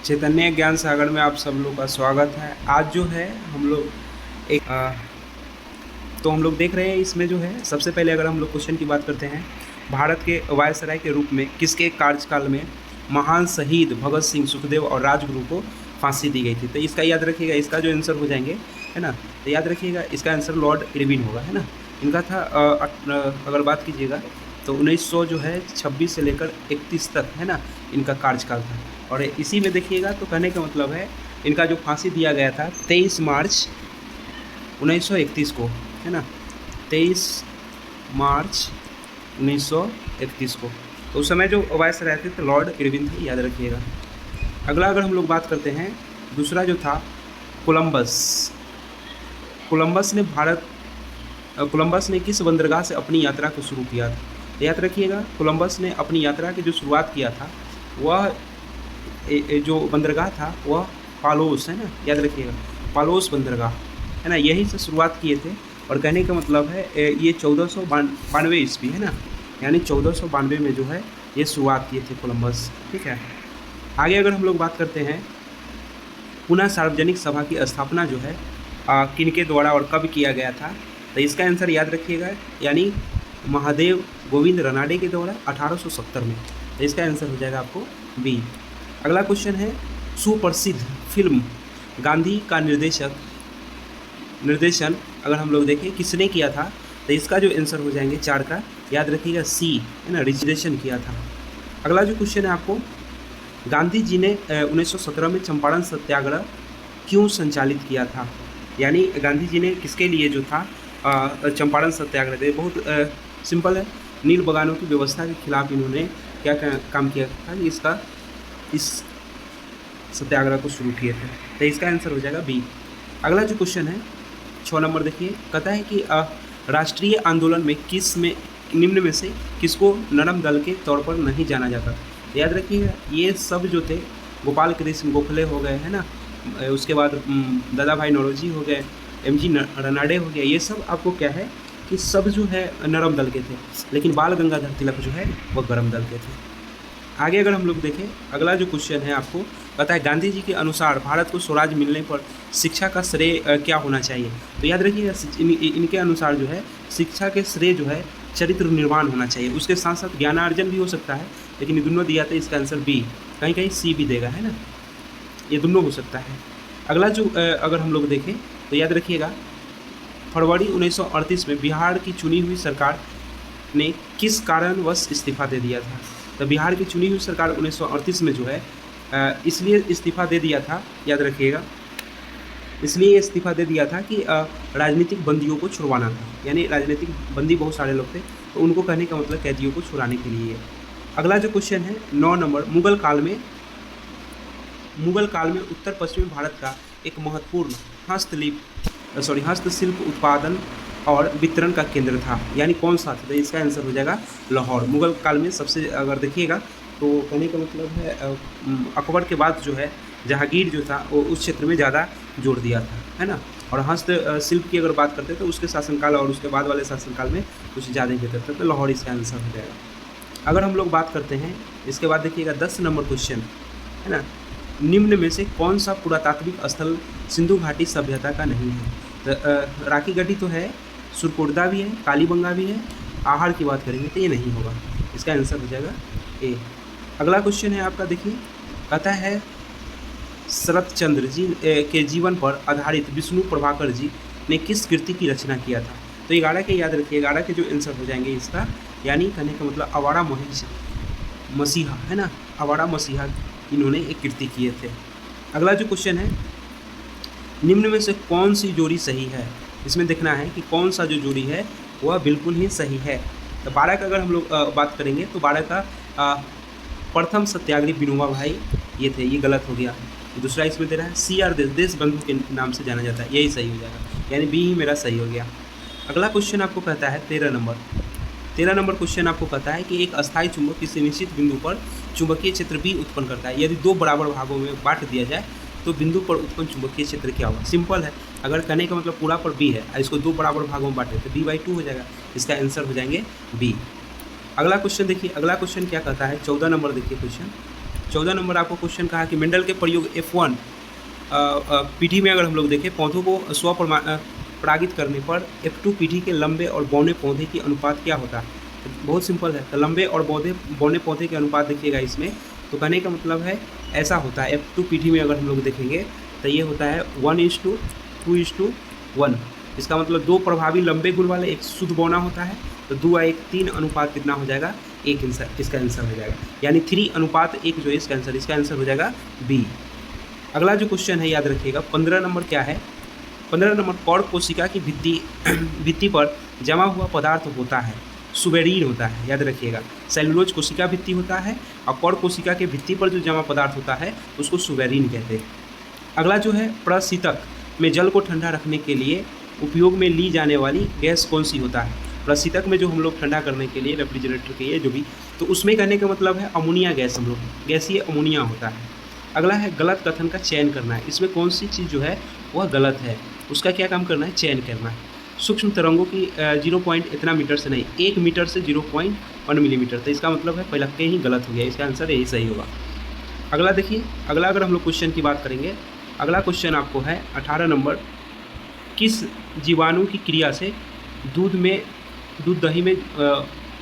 चैतन्य ज्ञान सागर में आप सब लोग का स्वागत है। आज जो है हम लोग एक तो हम लोग देख रहे हैं इसमें जो है सबसे पहले अगर हम लोग क्वेश्चन की बात करते हैं, भारत के वायसराय के रूप में किसके कार्यकाल में महान शहीद भगत सिंह, सुखदेव और राजगुरु को फांसी दी गई थी। तो इसका याद रखिएगा, इसका जो आंसर हो जाएंगे है ना, तो याद रखिएगा इसका आंसर लॉर्ड इरविन होगा, है ना। इनका था अगर बात कीजिएगा तो 1900 जो है 26 से लेकर 31 तक, है ना, इनका कार्यकाल था। और इसी में देखिएगा तो कहने का मतलब है इनका जो फांसी दिया गया था 23 मार्च 1931 को, है ना, 23 मार्च 1931 को। तो उस समय जो वायसराय थे तो लॉर्ड इरविन थे, याद रखिएगा। अगला अगर हम लोग बात करते हैं, दूसरा जो था कोलंबस। कोलंबस ने किस बंदरगाह से अपनी यात्रा को शुरू किया था? तो याद रखिएगा कोलंबस ने अपनी यात्रा की जो शुरुआत किया था वह जो बंदरगाह था वह पालोस, है ना, याद रखिएगा पालोस बंदरगाह, है ना, यही से शुरुआत किए थे। और कहने का मतलब है ये 1492 ईस्वी, है ना, यानी 1492 में जो है ये शुरुआत किए थे कोलंबस। ठीक है, आगे अगर हम लोग बात करते हैं, पुनः सार्वजनिक सभा की स्थापना जो है किनके द्वारा और कब किया गया था? तो इसका आंसर याद रखिएगा, यानी महादेव गोविंद रनाडे के द्वारा 1870 में। तो इसका आंसर हो जाएगा आपको बी। अगला क्वेश्चन है, सुप्रसिद्ध फिल्म गांधी का निर्देशन अगर हम लोग देखें किसने किया था? तो इसका जो आंसर हो जाएंगे 4 का, याद रखिएगा सी, है ना, निर्देशन किया था। अगला जो क्वेश्चन है आपको, गांधी जी ने 1917 में चंपारण सत्याग्रह क्यों संचालित किया था? यानी गांधी जी ने किसके लिए जो था चंपारण सत्याग्रह थे? बहुत सिंपल है, नील बगानों की व्यवस्था के खिलाफ इन्होंने क्या काम किया था, इस सत्याग्रह को शुरू किए थे। तो इसका आंसर हो जाएगा बी। अगला जो क्वेश्चन है 6 नंबर देखिए, कहता है कि राष्ट्रीय आंदोलन में निम्न में से किसको नरम दल के तौर पर नहीं जाना जाता? याद रखिएगा ये सब जो थे गोपाल कृष्ण गोखले हो गए, है ना, उसके बाद दादा भाई नौरोजी हो गए, एमजी रनाडे हो गया, ये सब आपको क्या है कि सब जो है नरम दल के थे, लेकिन बाल गंगाधर तिलक जो है वह गरम दल के थे। आगे अगर हम लोग देखें, अगला जो क्वेश्चन है आपको पता है, गांधी जी के अनुसार भारत को स्वराज मिलने पर शिक्षा का श्रेय क्या होना चाहिए? तो याद रखिएगा इनके अनुसार जो है शिक्षा के श्रेय जो है चरित्र निर्माण होना चाहिए, उसके साथ साथ ज्ञानार्जन भी हो सकता है, लेकिन ये दोनों दिया था, इसका आंसर बी, कहीं कहीं सी भी देगा, है ना, ये दोनों हो सकता है। अगला जो अगर हम लोग देखें तो याद रखिएगा फरवरी 1938 में बिहार की चुनी हुई सरकार ने किस कारणवश इस्तीफा दे दिया था? तो बिहार की चुनी हुई सरकार 1938 में जो है इसलिए इस्तीफा दे दिया था, याद रखिएगा, इसलिए इस्तीफा दे दिया था कि राजनीतिक बंदियों को छुड़वाना था, यानी राजनीतिक बंदी बहुत सारे लोग थे, तो उनको कहने का मतलब कैदियों को छुड़ाने के लिए। अगला जो क्वेश्चन है 9 नंबर, मुगल काल में उत्तर पश्चिमी भारत का एक महत्वपूर्ण हस्तशिल्प उत्पादन और वितरण का केंद्र था, यानी कौन सा था? तो इसका आंसर हो जाएगा लाहौर। मुगल काल में सबसे अगर देखिएगा तो कहने का मतलब है अकबर के बाद जो है जहांगीर जो था वो उस क्षेत्र में ज़्यादा जोर दिया था, है ना। और हस्तशिल्प की अगर बात करते हैं तो उसके शासनकाल और उसके बाद वाले शासनकाल में कुछ ज़्यादा बेहतर था, तो लाहौर इसका आंसर हो जाएगा। अगर हम लोग बात करते हैं इसके बाद देखिएगा 10 नंबर क्वेश्चन, है ना, निम्न में से कौन सा पुरातात्विक स्थल सिंधु घाटी सभ्यता का नहीं है? तो राखी गढ़ी तो है, सुरकोटदा भी है, कालीबंगा भी है, आहड़ की बात करेंगे तो ये नहीं होगा, इसका आंसर हो जाएगा ए। अगला क्वेश्चन है आपका, देखिए कहता है शरत चंद्र जी के जीवन पर आधारित विष्णु प्रभाकर जी ने किस कृति की रचना किया था? तो 11 के याद रखिए, 11 के जो आंसर हो जाएंगे इसका, यानी कहने का मतलब आवारा मसीहा, है ना, आवारा मसीहा इन्होंने एक कृति किए थे। अगला जो क्वेश्चन है, निम्न में से कौन सी जोड़ी सही है? इसमें देखना है कि कौन सा जो जोड़ी है वह बिल्कुल ही सही है। तो 12 का अगर हम लोग बात करेंगे तो 12 का प्रथम सत्याग्रही विनोबा भाई ये थे, ये गलत हो गया। दूसरा इसमें दे रहा है CR देश बंधु के नाम से जाना जाता है, यही सही हो जाएगा, यानी बी ही मेरा सही हो गया। अगला क्वेश्चन आपको कहता है 13 नंबर क्वेश्चन आपको कहता है कि एक अस्थायी चुंबक किसी निश्चित बिंदु पर चुंबकीय क्षेत्र B उत्पन्न करता है, यदि 2 बराबर भागों में बांट दिया जाए तो बिंदु पर उत्पन्न चुंबकीय क्षेत्र क्या होगा? सिंपल है, अगर कहने का मतलब पूरा पर B है, इसको 2 बराबर भागों में बांटे तो B/2 हो जाएगा, इसका आंसर हो जाएंगे B। अगला क्वेश्चन देखिए, अगला क्वेश्चन क्या कहता है 14 नंबर देखिए क्वेश्चन, 14 नंबर आपको क्वेश्चन कहा कि मेंडल के प्रयोग F1 पीढ़ी में अगर हम लोग देखें पौधों को परागित करने पर F2 पीढ़ी के लंबे और बौने पौधे की अनुपात क्या होता है। तो बहुत सिंपल है, तो लंबे और बौने पौधे के अनुपात देखिएगा इसमें, तो कहने का मतलब है ऐसा होता है F2 पीढ़ी में अगर हम लोग देखेंगे तो ये होता है 1:2:1। इसका मतलब 2 प्रभावी लंबे गुल वाले, एक शुद्ध बौना होता है, तो 2:1:3 अनुपात कितना हो जाएगा, 1 इसका आंसर हो जाएगा, यानी 3:1 जो है इसका आंसर हो जाएगा बी। अगला जो क्वेश्चन है याद रखिएगा 15 नंबर क्या है। 15 नंबर कौड़ कोशिका की भित्ति पर जमा हुआ पदार्थ होता है, सुबेरीन होता है, याद रखिएगा। सेलुलोज कोशिका भित्ति होता है और कौड़ कोशिका के भित्ति पर जो जमा पदार्थ होता है उसको सुबेरीन कहते हैं। अगला जो है प्रशीतक में जल को ठंडा रखने के लिए उपयोग में ली जाने वाली गैस कौन सी होता है। प्रशीतक में जो हम लोग ठंडा करने के लिए रेफ्रिजरेटर के लिए जो भी, तो उसमें कहने का मतलब है अमोनिया गैस, हम लोग गैसीय अमोनिया होता है। अगला है गलत कथन का चयन करना है, इसमें कौन सी चीज़ जो है वह गलत है, उसका क्या काम करना है, चयन करना है। सूक्ष्म तरंगों की 0. इतना मीटर से नहीं, 1 मीटर से 0.1 मिलीमीटर, तो इसका मतलब है पहले के ही गलत हो गया, इसका आंसर यही सही होगा। अगला देखिए, अगला अगर हम लोग क्वेश्चन की बात करेंगे, अगला क्वेश्चन आपको है 18 नंबर, किस जीवाणु की क्रिया से दूध दही में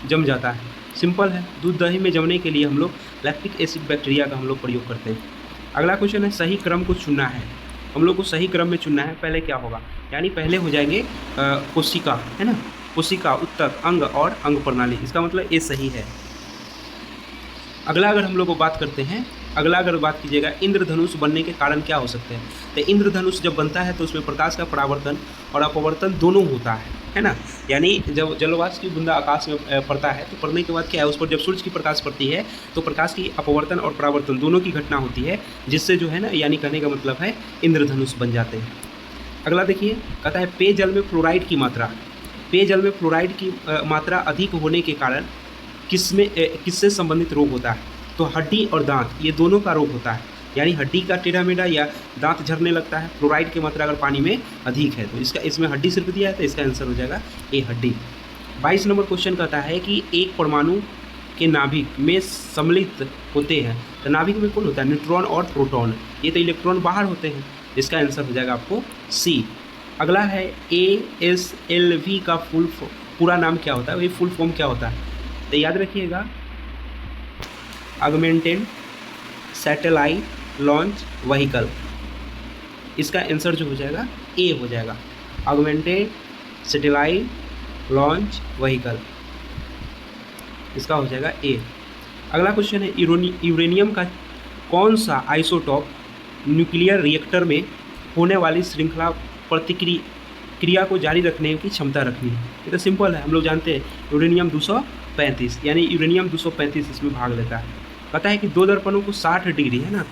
जम जाता है। सिंपल है, दूध दही में जमने के लिए हम लोग लैक्टिक एसिड बैक्टीरिया का हम लोग प्रयोग करते हैं। अगला क्वेश्चन है सही क्रम को चुनना है, हम लोग को सही क्रम में चुनना है। पहले क्या होगा, यानी पहले हो जाएंगे कोशिका, है ना, कोशिका, उत्तक, अंग और अंग प्रणाली, इसका मतलब ये सही है। अगला अगर हम लोग को बात करते हैं, अगला अगर बात कीजिएगा इंद्रधनुष बनने के कारण क्या हो सकते हैं। तो इंद्रधनुष जब बनता है तो उसमें प्रकाश का परावर्तन और अपवर्तन दोनों होता है ना, यानी जब जलवाष्प की बूंदा आकाश में पड़ता है तो पड़ने के बाद क्या है, उस पर जब सूर्य की प्रकाश पड़ती है तो प्रकाश की अपवर्तन और परावर्तन दोनों की घटना होती है, जिससे जो है ना, यानी कहने का मतलब है इंद्रधनुष बन जाते हैं। अगला देखिए, कहता है पेयजल में फ्लोराइड की मात्रा अधिक होने के कारण किससे संबंधित रोग होता है। तो हड्डी और दांत, ये दोनों का रोग होता है, यानी हड्डी का टेढ़ा मेढ़ा या दांत झड़ने लगता है। फ्लोराइड की मात्रा अगर पानी में अधिक है तो इसमें हड्डी सिर्फ दिया है, तो इसका आंसर हो जाएगा ए, हड्डी। 22 नंबर क्वेश्चन कहता है कि एक परमाणु के नाभिक में सम्मिलित होते हैं, तो नाभिक में कौन होता है, न्यूट्रॉन और प्रोटॉन, ये तो इलेक्ट्रॉन बाहर होते हैं, इसका आंसर हो जाएगा आपको सी। अगला है ASLV का पूरा नाम क्या होता है, ये फुल फॉर्म क्या होता है। तो याद रखिएगा, ऑगमेंटेड सैटेलाइट लॉन्च व्हीकल, इसका आंसर जो हो जाएगा ए हो जाएगा, ऑगमेंटेड सैटेलाइट लॉन्च व्हीकल, इसका हो जाएगा ए। अगला क्वेश्चन है यूरेनियम का कौन सा आइसोटॉप न्यूक्लियर रिएक्टर में होने वाली श्रृंखला क्रिया को जारी रखने की क्षमता रखनी है। ये तो सिंपल है, हम लोग जानते हैं यूरेनियम 235, यानी यूरेनियम 235 इसमें भाग लेता है। पता है कि दो दर्पणों को 60 डिग्री, है ना,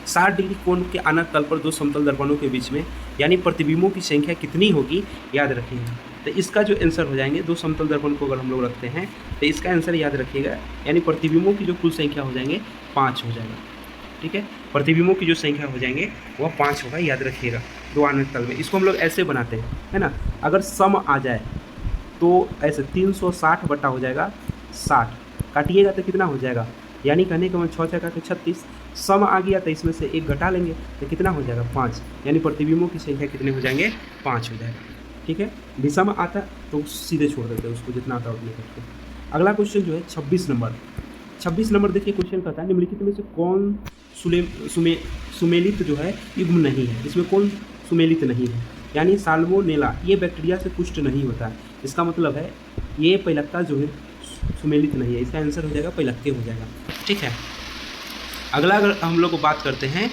60 डिग्री कोण के आनत तल पर दो समतल दर्पणों के बीच में, यानी प्रतिबिंबों की संख्या कितनी होगी, याद रखिएगा। तो इसका जो आंसर हो जाएंगे, दो समतल दर्पण को अगर हम लोग रखते हैं तो इसका आंसर याद रखिएगा, यानी प्रतिबिंबों की जो कुल संख्या हो जाएंगे 5 हो जाएगा। ठीक है, प्रतिबिंबों की जो संख्या हो जाएंगे वह 5 होगा, याद रखिएगा, दो आनत तल में। इसको हम लोग ऐसे बनाते हैं, है ना, अगर सम आ जाए तो ऐसे 360 बटा हो जाएगा 60, काटिएगा तो कितना हो जाएगा, यानी कहने का मतलब 6 छक्का के 36, सम आ गया तो इसमें से 1 घटा लेंगे तो कितना हो जाएगा 5, यानी प्रतिबिंबों की संख्या कितने हो जाएंगे 5 हो जाएगा। ठीक है, विषम आता तो सीधे छोड़ देते हैं उसको, जितना आता उतने करते। अगला क्वेश्चन जो है 26 नंबर देखिए, क्वेश्चन कहता है निम्नलिखित में से कौन सुमेलित जो है युग्म नहीं है, इसमें कौन सुमेलित नहीं है, यानी साल्मोनेला ये बैक्टीरिया से पुष्ट नहीं होता है, इसका मतलब है ये पैलक्ता जो है सुमेलित नहीं है, इसका आंसर हो जाएगा पैलक्ते हो जाएगा। ठीक है, अगला अगर हम लोग बात करते हैं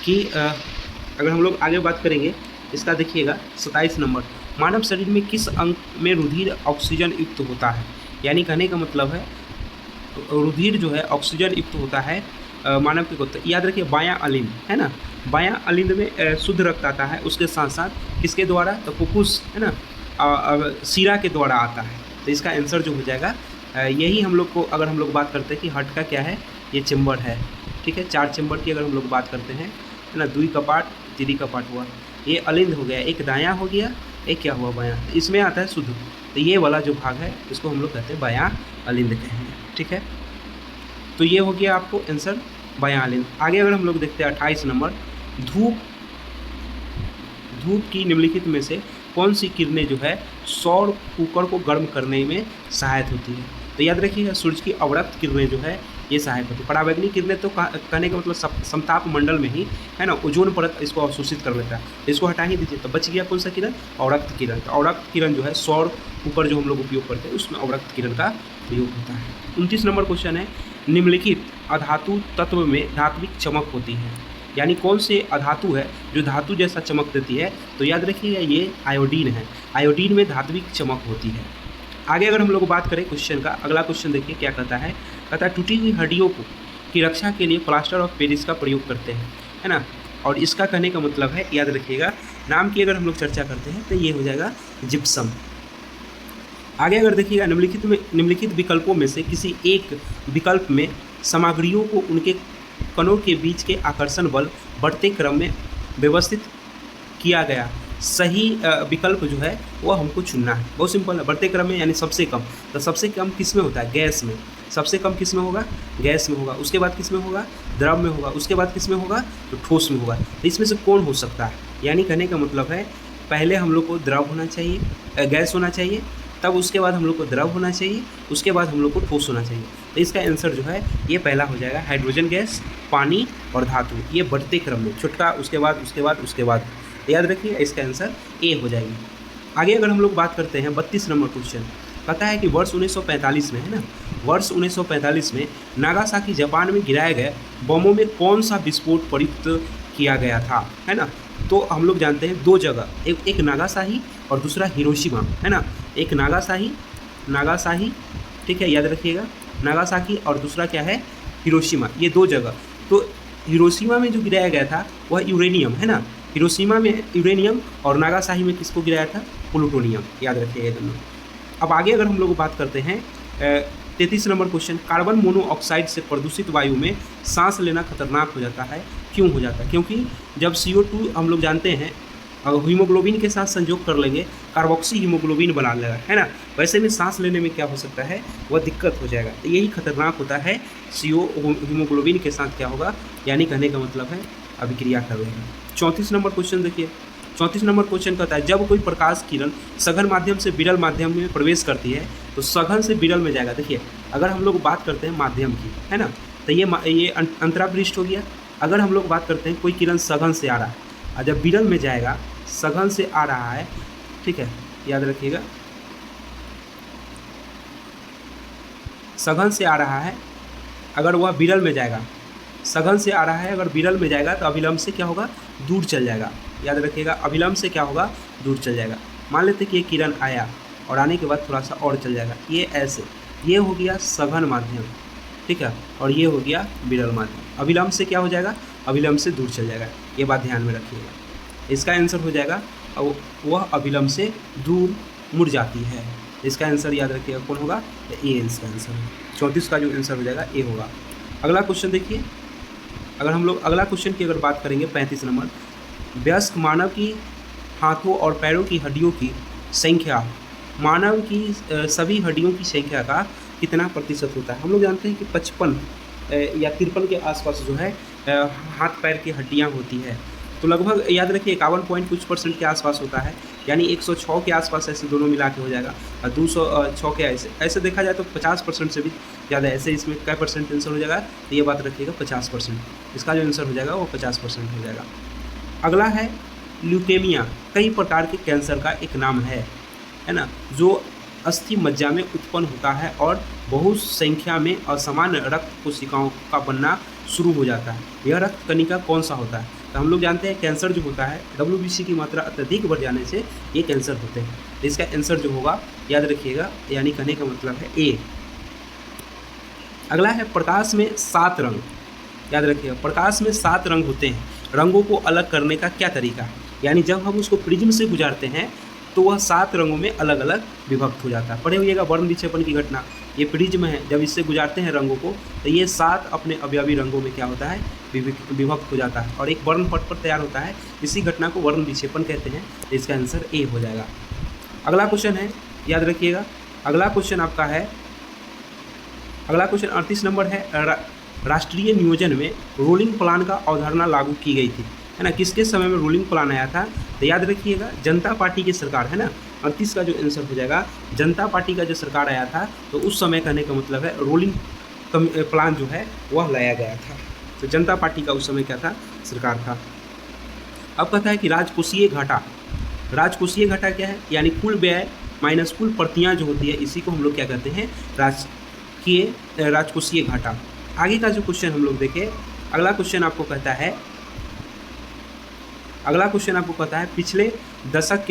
कि अगर हम लोग आगे बात करेंगे इसका, देखिएगा 27 नंबर, मानव शरीर में किस अंग में रुधिर ऑक्सीजन युक्त होता है, यानी कहने का मतलब है रुधिर जो है ऑक्सीजन युक्त होता है मानव के को, याद रखिए बायां अलिंद, है ना, बायां अलिंद में शुद्ध रक्त आता है, उसके साथ साथ किसके द्वारा, तो फुफ्फुस, है ना, सीरा के द्वारा आता है, तो इसका आंसर जो हो जाएगा यही। हम लोग को अगर हम लोग बात करते हैं कि हार्ट का क्या है, ये चेम्बर है। ठीक है, 4 चेम्बर की अगर हम लोग बात करते हैं, है ना, 2 कपाट 3 कपाट हुआ, ये अलिंद हो गया, एक दायां हो गया, एक क्या हुआ बायां, इसमें आता है शुद्ध, तो ये वाला जो भाग है इसको हम लोग कहते हैं बायां अलिंद कहेंगे। ठीक है, तो ये हो गया आपको आंसर बयालीन। आगे अगर हम लोग देखते हैं 28 नंबर, धूप धूप की निम्नलिखित में से कौन सी किरणें जो है सौर कुकर को गर्म करने में सहायक होती है। तो याद रखिएगा सूर्य की अवरक्त किरणें जो है ये सहायक होती है। पराबैंगनी किरणें तो कहने का मतलब समताप मंडल में ही है ना, ओजोन परत इसको अवशोषित कर लेता है, इसको हटा ही दीजिए। तो बच गया कौन सा किरण, अवरक्त किरण। तो अवरक्त किरण जो है सौर कुकर जो हम लोग उपयोग करते हैं उसमें अवरक्त किरण का प्रयोग होता है। 29 नंबर क्वेश्चन है, निम्नलिखित अधातु तत्व में धात्विक चमक होती है, यानी कौन से अधातु है जो धातु जैसा चमक देती है। तो याद रखिएगा ये आयोडीन है, आयोडीन में धात्विक चमक होती है। आगे अगर हम लोग बात करें क्वेश्चन का, अगला क्वेश्चन देखिए क्या कहता है टूटी हुई हड्डियों को की रक्षा के लिए प्लास्टर ऑफ पेरिस का प्रयोग करते हैं, है ना। और इसका कहने का मतलब है, याद रखिएगा नाम की अगर हम लोग चर्चा करते हैं तो ये हो जाएगा जिप्सम। आगे अगर देखिएगा निम्नलिखित विकल्पों में से किसी एक विकल्प में सामग्रियों को उनके कणों के बीच के आकर्षण बल बढ़ते क्रम में व्यवस्थित किया गया सही विकल्प जो है वो हमको चुनना है। बहुत सिंपल है, बढ़ते क्रम में यानी सबसे कम। तो सबसे कम किस में होता है, गैस में। सबसे कम किस में होगा, गैस में होगा। उसके बाद किस में होगा, द्रव में होगा। उसके बाद किस में होगा, तो ठोस में होगा। तो इसमें से कौन हो सकता है, यानी कहने का मतलब है पहले हम लोग को द्रव होना चाहिए, गैस होना चाहिए, तब उसके बाद हम लोग को द्रव होना चाहिए, उसके बाद हम लोग को ठोस होना चाहिए। तो इसका आंसर जो है ये पहला हो जाएगा, हाइड्रोजन गैस, पानी और धातु, ये बढ़ते क्रम में छुटका, उसके बाद उसके बाद उसके बाद। याद रखिए इसका आंसर ए हो जाएगी। आगे अगर हम लोग बात करते हैं 32 नंबर क्वेश्चन, पता है कि वर्ष 1945 में, है ना, वर्ष 1945 में नागासाकी जापान में गिराए गए बमों में कौन सा विस्फोट प्रयुक्त किया गया था, है ना। तो हम लोग जानते हैं दो जगह, एक नागासाकी और दूसरा हिरोशिमा, है ना। एक नागासाकी ठीक है, याद रखिएगा नागासाकी, और दूसरा क्या है, हिरोशिमा, ये दो जगह। तो हिरोशिमा में जो गिराया गया था वह यूरेनियम, है ना। हिरोशिमा में यूरेनियम और नागासाकी में किसको गिराया था, प्लूटोनियम, याद रखिएगा दोनों। अब आगे अगर हम लोग बात करते हैं 33 नंबर क्वेश्चन, कार्बन मोनोऑक्साइड से प्रदूषित वायु में सांस लेना खतरनाक हो जाता है, क्यों हो जाता है। क्योंकि जब CO2 हम लोग जानते हैं हीमोग्लोबिन के साथ संयोग कर लेंगे, कार्बोक्सी हीमोग्लोबिन बना लेगा, है ना। वैसे में सांस लेने में क्या हो सकता है, वह दिक्कत हो जाएगा। तो यही खतरनाक होता है, CO हीमोग्लोबिन के साथ क्या होगा, यानी कहने का मतलब है अभिक्रिया कर लेगा। 34 नंबर क्वेश्चन देखिए, 34 नंबर क्वेश्चन कहता है जब कोई प्रकाश किरण सघन माध्यम से विरल माध्यम में प्रवेश करती है तो सघन से विरल में जाएगा। देखिए अगर हम लोग बात करते हैं माध्यम की, है ना, तो ये अंतरापृष्ठ हो गया। अगर हम लोग बात करते हैं कोई किरण सघन से आ रहा है और जब विरल में जाएगा, सघन से आ रहा है, ठीक है, याद रखिएगा सघन से आ रहा है, अगर वह विरल में जाएगा, सघन से आ रहा है अगर विरल में जाएगा तो अभिलंब से क्या होगा, दूर चल जाएगा। याद रखिएगा अभिलंब से क्या होगा, दूर चल जाएगा। मान लेते कि ये किरण आया और आने के बाद थोड़ा सा और चल जाएगा, ये ऐसे, ये हो गया सघन माध्यम, ठीक है, और ये हो गया विरल माध्यम। अभिलंब से क्या हो जाएगा, अभिलंब से दूर चल जाएगा, ये बात ध्यान में रखिएगा। इसका आंसर हो जाएगा वह अभिलंब से दूर मुड़ जाती है। इसका आंसर याद रखिएगा कौन होगा, ए इसका आंसर है। 34 का जो आंसर हो जाएगा ए होगा। अगला क्वेश्चन देखिए, अगर हम लोग अगला क्वेश्चन की अगर बात करेंगे 35 नंबर, वयस्क मानव की हाथों और पैरों की हड्डियों की संख्या मानव की सभी हड्डियों की संख्या का कितना प्रतिशत होता है। हम लोग जानते हैं कि 55 या 53 के आसपास जो है हाथ पैर की हड्डियां होती है। तो लगभग याद रखिए 51 कुछ % के आसपास होता है, यानी 106 के आसपास ऐसे दोनों मिला के हो जाएगा, और 206 के ऐसे देखा जाए तो 50% से भी ज़्यादा, ऐसे इसमें क्या % आंसर हो जाएगा, तो ये बात रखिएगा 50%। इसका जो आंसर हो जाएगा वो 50% हो जाएगा। अगला है ल्यूकेमिया, कई प्रकार के कैंसर का एक नाम है ना, जो अस्थि मज्जा में उत्पन्न होता है और बहुत संख्या में असामान्य रक्त कोशिकाओं का बनना शुरू हो जाता है। यह रक्त कणिका कौन सा होता है। तो हम लोग जानते हैं कैंसर जो होता है WBC की मात्रा अत्यधिक बढ़ जाने से ये कैंसर होते हैं। तो इसका आंसर जो होगा याद रखिएगा, यानी कहने का मतलब है ए। अगला है प्रकाश में 7 रंग, याद रखिएगा प्रकाश में 7 रंग होते हैं। रंगों को अलग करने का क्या तरीका है, यानी जब हम उसको प्रिज्म से गुजारते हैं तो वह 7 रंगों में अलग अलग विभक्त हो जाता है। पढ़े हुइएगा वर्ण विक्षेपण की घटना, ये प्रिज्म है, जब इससे गुजारते हैं रंगों को तो ये 7 अपने अवयवी रंगों में क्या होता है, विभक्त हो जाता है और एक वर्ण पट पर तैयार होता है। इसी घटना को वर्ण विक्षेपण कहते हैं। तो इसका आंसर ए हो जाएगा। अगला क्वेश्चन है, याद रखिएगा अगला क्वेश्चन आपका है, अगला क्वेश्चन 38 नंबर है, राष्ट्रीय नियोजन में रोलिंग प्लान का अवधारणा लागू की गई थी, है ना। किसके समय में रोलिंग प्लान आया था? तो याद रखिएगा जनता पार्टी की सरकार, है ना। 38 का जो आंसर हो जाएगा, जनता पार्टी का जो सरकार आया था तो उस समय कहने का मतलब है रोलिंग प्लान जो है वह लाया गया था। तो जनता पार्टी का उस समय क्या था? सरकार था। अब कहता है कि राजकोषीय घाटा। राजकोषीय घाटा क्या है? यानी कुल व्यय माइनस कुल प्रतियां जो होती है, इसी को हम लोग क्या कहते हैं? राजकोषीय घाटा। आगे का जो क्वेश्चन हम लोग देखें, अगला क्वेश्चन आपको कहता है पिछले दशक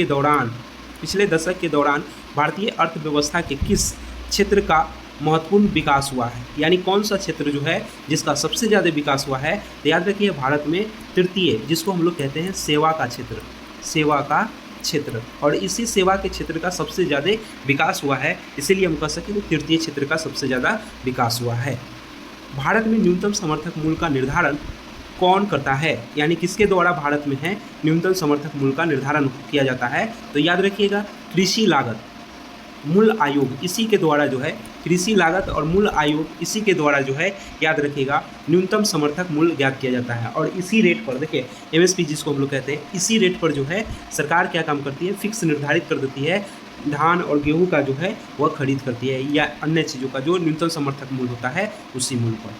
के दौरान भारतीय अर्थव्यवस्था के किस क्षेत्र का महत्वपूर्ण विकास हुआ है? यानी कौन सा क्षेत्र जो है जिसका सबसे ज़्यादा विकास हुआ है? तो याद रखिए भारत में तृतीय, जिसको हम लोग कहते हैं सेवा का क्षेत्र, और इसी सेवा के क्षेत्र का सबसे ज़्यादा विकास हुआ है, इसीलिए हम कह सकें कि तृतीय क्षेत्र का सबसे ज़्यादा विकास हुआ है। भारत में न्यूनतम समर्थक मूल्य का निर्धारण कौन करता है? यानी किसके द्वारा भारत में है न्यूनतम समर्थक मूल्य का निर्धारण किया जाता है? तो याद रखिएगा कृषि लागत मूल्य आयोग, इसी के द्वारा जो है कृषि लागत और मूल्य आयोग, इसी के द्वारा जो है याद रखिएगा न्यूनतम समर्थक मूल्य ज्ञात किया जाता है। और इसी रेट पर देखिए एमएसपी जिसको हम लोग कहते हैं, इसी रेट पर जो है सरकार क्या काम करती है? फिक्स निर्धारित कर देती है, धान और गेहूं का जो है वह खरीद करती है या अन्य चीज़ों का जो न्यूनतम समर्थक मूल्य होता है उसी मूल्य पर।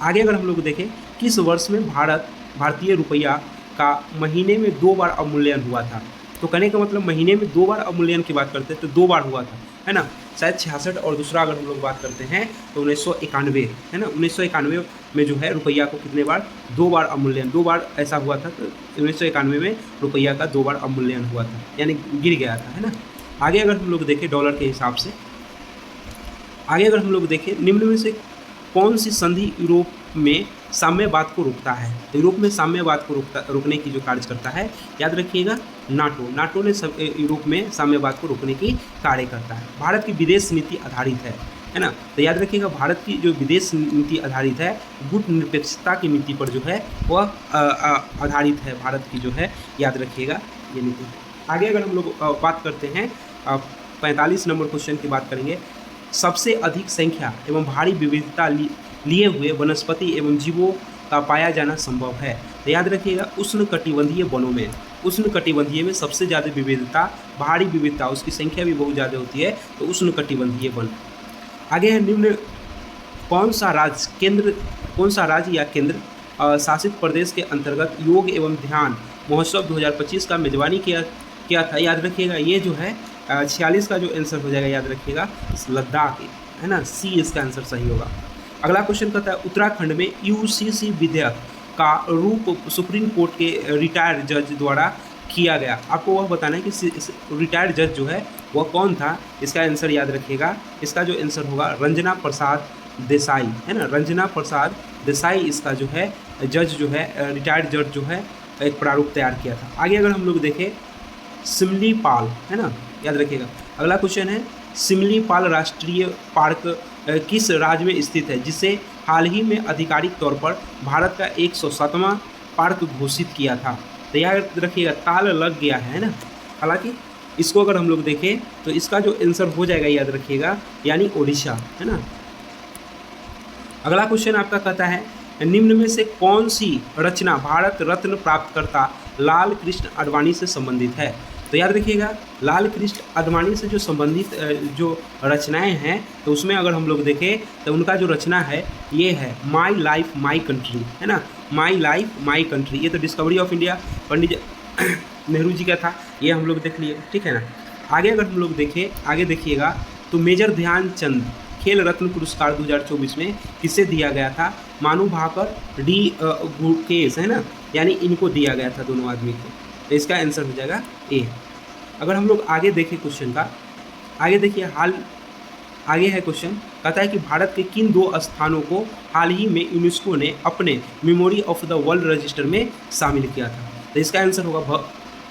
आगे अगर हम लोग देखें किस वर्ष में भारतीय रुपया का महीने में 2 बार अवमूल्यन हुआ था? तो कहने का मतलब महीने में 2 बार अवमूल्यन की बात करते हैं तो 2 बार हुआ था, है ना। शायद 66 और दूसरा अगर हम लोग बात करते हैं तो 1991, है ना। 1991 में जो है रुपया को कितने बार? 2 बार अवमूल्यन, 2 बार ऐसा हुआ था। तो 1991 में रुपया का 2 बार अवमूल्यन हुआ था, यानी गिर गया था, है ना। आगे अगर हम लोग देखें डॉलर के हिसाब से, निम्न में से कौन सी संधि यूरोप में साम्यवाद को रोकता है? तो यूरोप में साम्यवाद को रोकने की जो कार्य करता है, याद रखिएगा नाटो ने सब यूरोप में साम्यवाद को रोकने की कार्य करता है। भारत की विदेश नीति आधारित है ना। तो याद रखिएगा भारत की जो विदेश नीति आधारित है, गुटनिरपेक्षता की नीति पर जो है वह आधारित है भारत की जो है, याद रखिएगा ये नीति। आगे अगर हम लोग बात करते हैं 45 नंबर क्वेश्चन की बात करेंगे, सबसे अधिक संख्या एवं भारी विविधता लिए हुए वनस्पति एवं जीवों का पाया जाना संभव है? तो याद रखिएगा उष्णकटिबंधीय वनों में, उष्णकटिबंधीय में सबसे ज़्यादा विविधता, भारी विविधता, उसकी संख्या भी बहुत ज़्यादा होती है, तो उष्णकटिबंधीय वन। आगे है निम्न कौन सा राज्य या केंद्र शासित प्रदेश के अंतर्गत योग एवं ध्यान महोत्सव 2025 का मेजबानी किया था? याद रखिएगा ये जो है 46 का जो आंसर हो जाएगा, याद रखिएगा लद्दाख, है ना। सी इसका आंसर सही होगा। अगला क्वेश्चन कहता है उत्तराखंड में यूसीसी विधेयक का रूप सुप्रीम कोर्ट के रिटायर्ड जज द्वारा किया गया। आपको वह बताना है कि रिटायर्ड जज जो है वह कौन था? इसका आंसर याद रखिएगा, इसका जो आंसर होगा रंजना प्रसाद देसाई, है ना। रंजना प्रसाद देसाई इसका जो है जज जो है, रिटायर्ड जज जो है एक प्रारूप तैयार किया था। आगे अगर हम लोग देखें सिमलीपाल, है ना, याद रखिएगा। अगला क्वेश्चन है सिमलीपाल राष्ट्रीय पार्क किस राज्य में स्थित है, जिसे हाल ही में आधिकारिक तौर पर भारत का 107वां पार्क घोषित किया था? तो याद रखिएगा ताल लग गया है ना। हालांकि इसको अगर हम लोग देखें तो इसका जो आंसर हो जाएगा, याद रखिएगा, यानी ओडिशा, है ना। अगला क्वेश्चन आपका कहता है निम्न में से कौन सी रचना भारत रत्न प्राप्तकर्ता लाल कृष्ण आडवाणी से संबंधित है? तो याद रखिएगा लाल कृष्ण आडवाणी से जो संबंधित जो रचनाएं हैं, तो उसमें अगर हम लोग देखें तो उनका जो रचना है ये है माई लाइफ माई कंट्री, है ना। माई लाइफ माई कंट्री, ये तो discovery of India Pandit Nehru ji का था, ये हम लोग देख लिए, ठीक है ना। आगे अगर हम लोग देखें, आगे देखिएगा तो मेजर ध्यानचंद खेल रत्न पुरस्कार 2024 में किसे दिया गया था? मानू भाकर, डी गुरकेश, है ना, यानी इनको दिया गया था दोनों आदमी को। तो इसका आंसर हो जाएगा ए। अगर हम लोग आगे देखें क्वेश्चन का, आगे देखिए आगे है क्वेश्चन, कहता है कि भारत के किन 2 स्थानों को हाल ही में यूनेस्को ने अपने memory of the world register में शामिल किया था? तो इसका आंसर होगा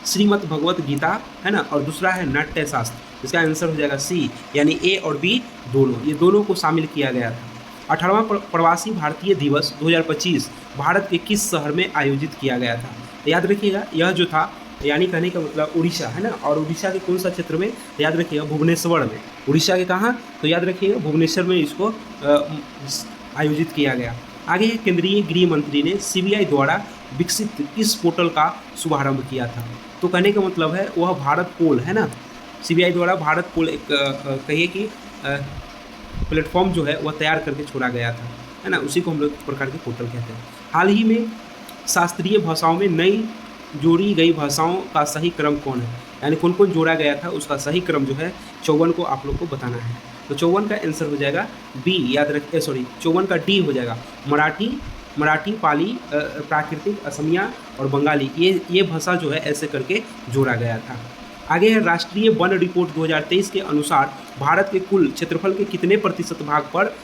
श्रीमद् भगवत गीता, है ना, और दूसरा है नाट्य शास्त्र। इसका आंसर हो जाएगा सी, यानी ए और बी दोनों, ये दोनों को शामिल किया गया था। 18वां प्रवासी भारतीय दिवस 2025 भारत के किस शहर में आयोजित किया गया था? तो याद रखिएगा यह जो था, यानी कहने का मतलब उड़ीसा, है ना। और उड़ीसा के कौन सा क्षेत्र में? तो याद रखिएगा भुवनेश्वर में। उड़ीसा के कहाँ? तो याद रखिएगा भुवनेश्वर में इसको आयोजित किया गया। आगे है केंद्रीय गृह मंत्री ने सीबीआई द्वारा विकसित किस पोर्टल का शुभारंभ किया था। तो कहने का मतलब है वह भारत पोल है ना, सीबीआई द्वारा भारत पोल एक कहिए कि प्लेटफॉर्म जो है वह तैयार करके छोड़ा गया था, है ना, उसी को हम लोग प्रकार के पोर्टल कहते हैं। हाल ही में शास्त्रीय भाषाओं में नई जोड़ी गई भाषाओं का सही क्रम कौन है, यानी कौन कौन जोड़ा गया था उसका सही क्रम जो है 54 को आप लोग को बताना है। तो 54 का आंसर हो जाएगा बी, याद रखिए, सॉरी 54 का डी हो जाएगा। मराठी, पाली, प्राकृतिक, असमिया और बंगाली, ये भाषा जो है ऐसे करके जोड़ा गया था। आगे है राष्ट्रीय वन रिपोर्ट 2023 के अनुसार भारत के कुल क्षेत्रफल के कितने प्रतिशत भाग पर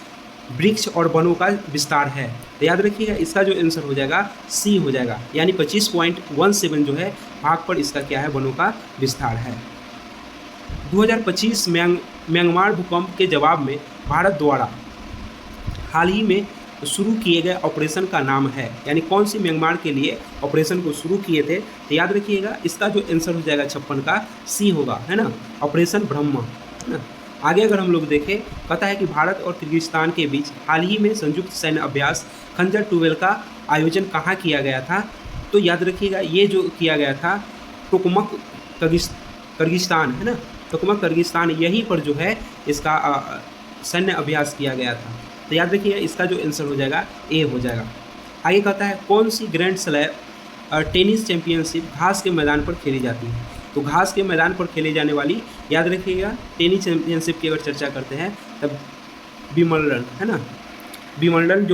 वृक्ष और वनों का विस्तार है। तो याद रखिएगा इसका जो आंसर हो जाएगा सी हो जाएगा, यानी 25.17 जो है भाग पर इसका क्या है, वनों का विस्तार है। 2025 म्यांमार भूकंप के जवाब में भारत द्वारा हाल ही में शुरू किए गए ऑपरेशन का नाम है, यानी कौन सी म्यांमार के लिए ऑपरेशन को शुरू किए थे। तो याद रखिएगा इसका जो आंसर हो जाएगा 56 का सी होगा, है ना, ऑपरेशन ब्रह्मा, है ना। आगे अगर हम लोग देखें, कहता है कि भारत और किर्गिस्तान के बीच हाल ही में संयुक्त सैन्य अभ्यास खंजर 12 का आयोजन कहाँ किया गया था। तो याद रखिएगा ये जो किया गया था टोकमक किर्गिस्तान, है ना, टोकमक किर्गिस्तान, यहीं पर जो है इसका सैन्य अभ्यास किया गया था। तो याद रखिएगा इसका जो आंसर हो जाएगा ए हो जाएगा। आगे कहता है कौन सी ग्रैंड स्लैम टेनिस चैंपियनशिप घास के मैदान पर खेली जाती है। तो घास के मैदान पर खेली जाने वाली, याद रखिएगा टेनिस चैंपियनशिप की अगर चर्चा करते हैं तब विंबलडन, है ना, विंबलडन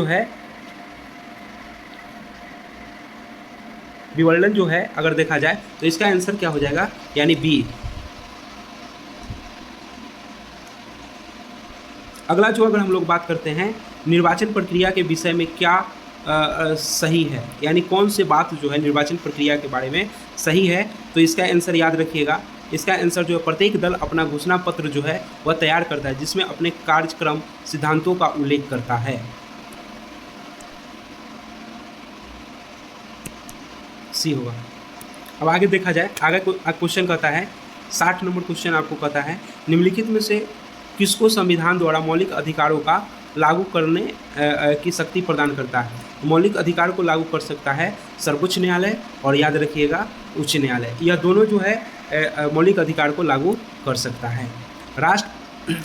जो है अगर देखा जाए तो इसका आंसर क्या हो जाएगा, यानी बी। अगला जो अगर हम लोग बात करते हैं निर्वाचन प्रक्रिया के विषय में क्या सही है, यानी कौन से बात जो है निर्वाचन प्रक्रिया के बारे में सही है। तो इसका आंसर याद रखिएगा, इसका आंसर जो है प्रत्येक दल अपना घोषणा पत्र जो है वह तैयार करता है जिसमें अपने कार्यक्रम सिद्धांतों का उल्लेख करता है। सी होगा। अब आगे देखा जाए, आगे क्वेश्चन कहता है 60 नंबर क्वेश्चन आपको कहता है निम्नलिखित में से किसको संविधान द्वारा मौलिक अधिकारों का लागू करने की शक्ति प्रदान करता है। मौलिक अधिकार को लागू कर सकता है सर्वोच्च न्यायालय और याद रखिएगा उच्च न्यायालय, यह दोनों जो है मौलिक अधिकार को लागू कर सकता है।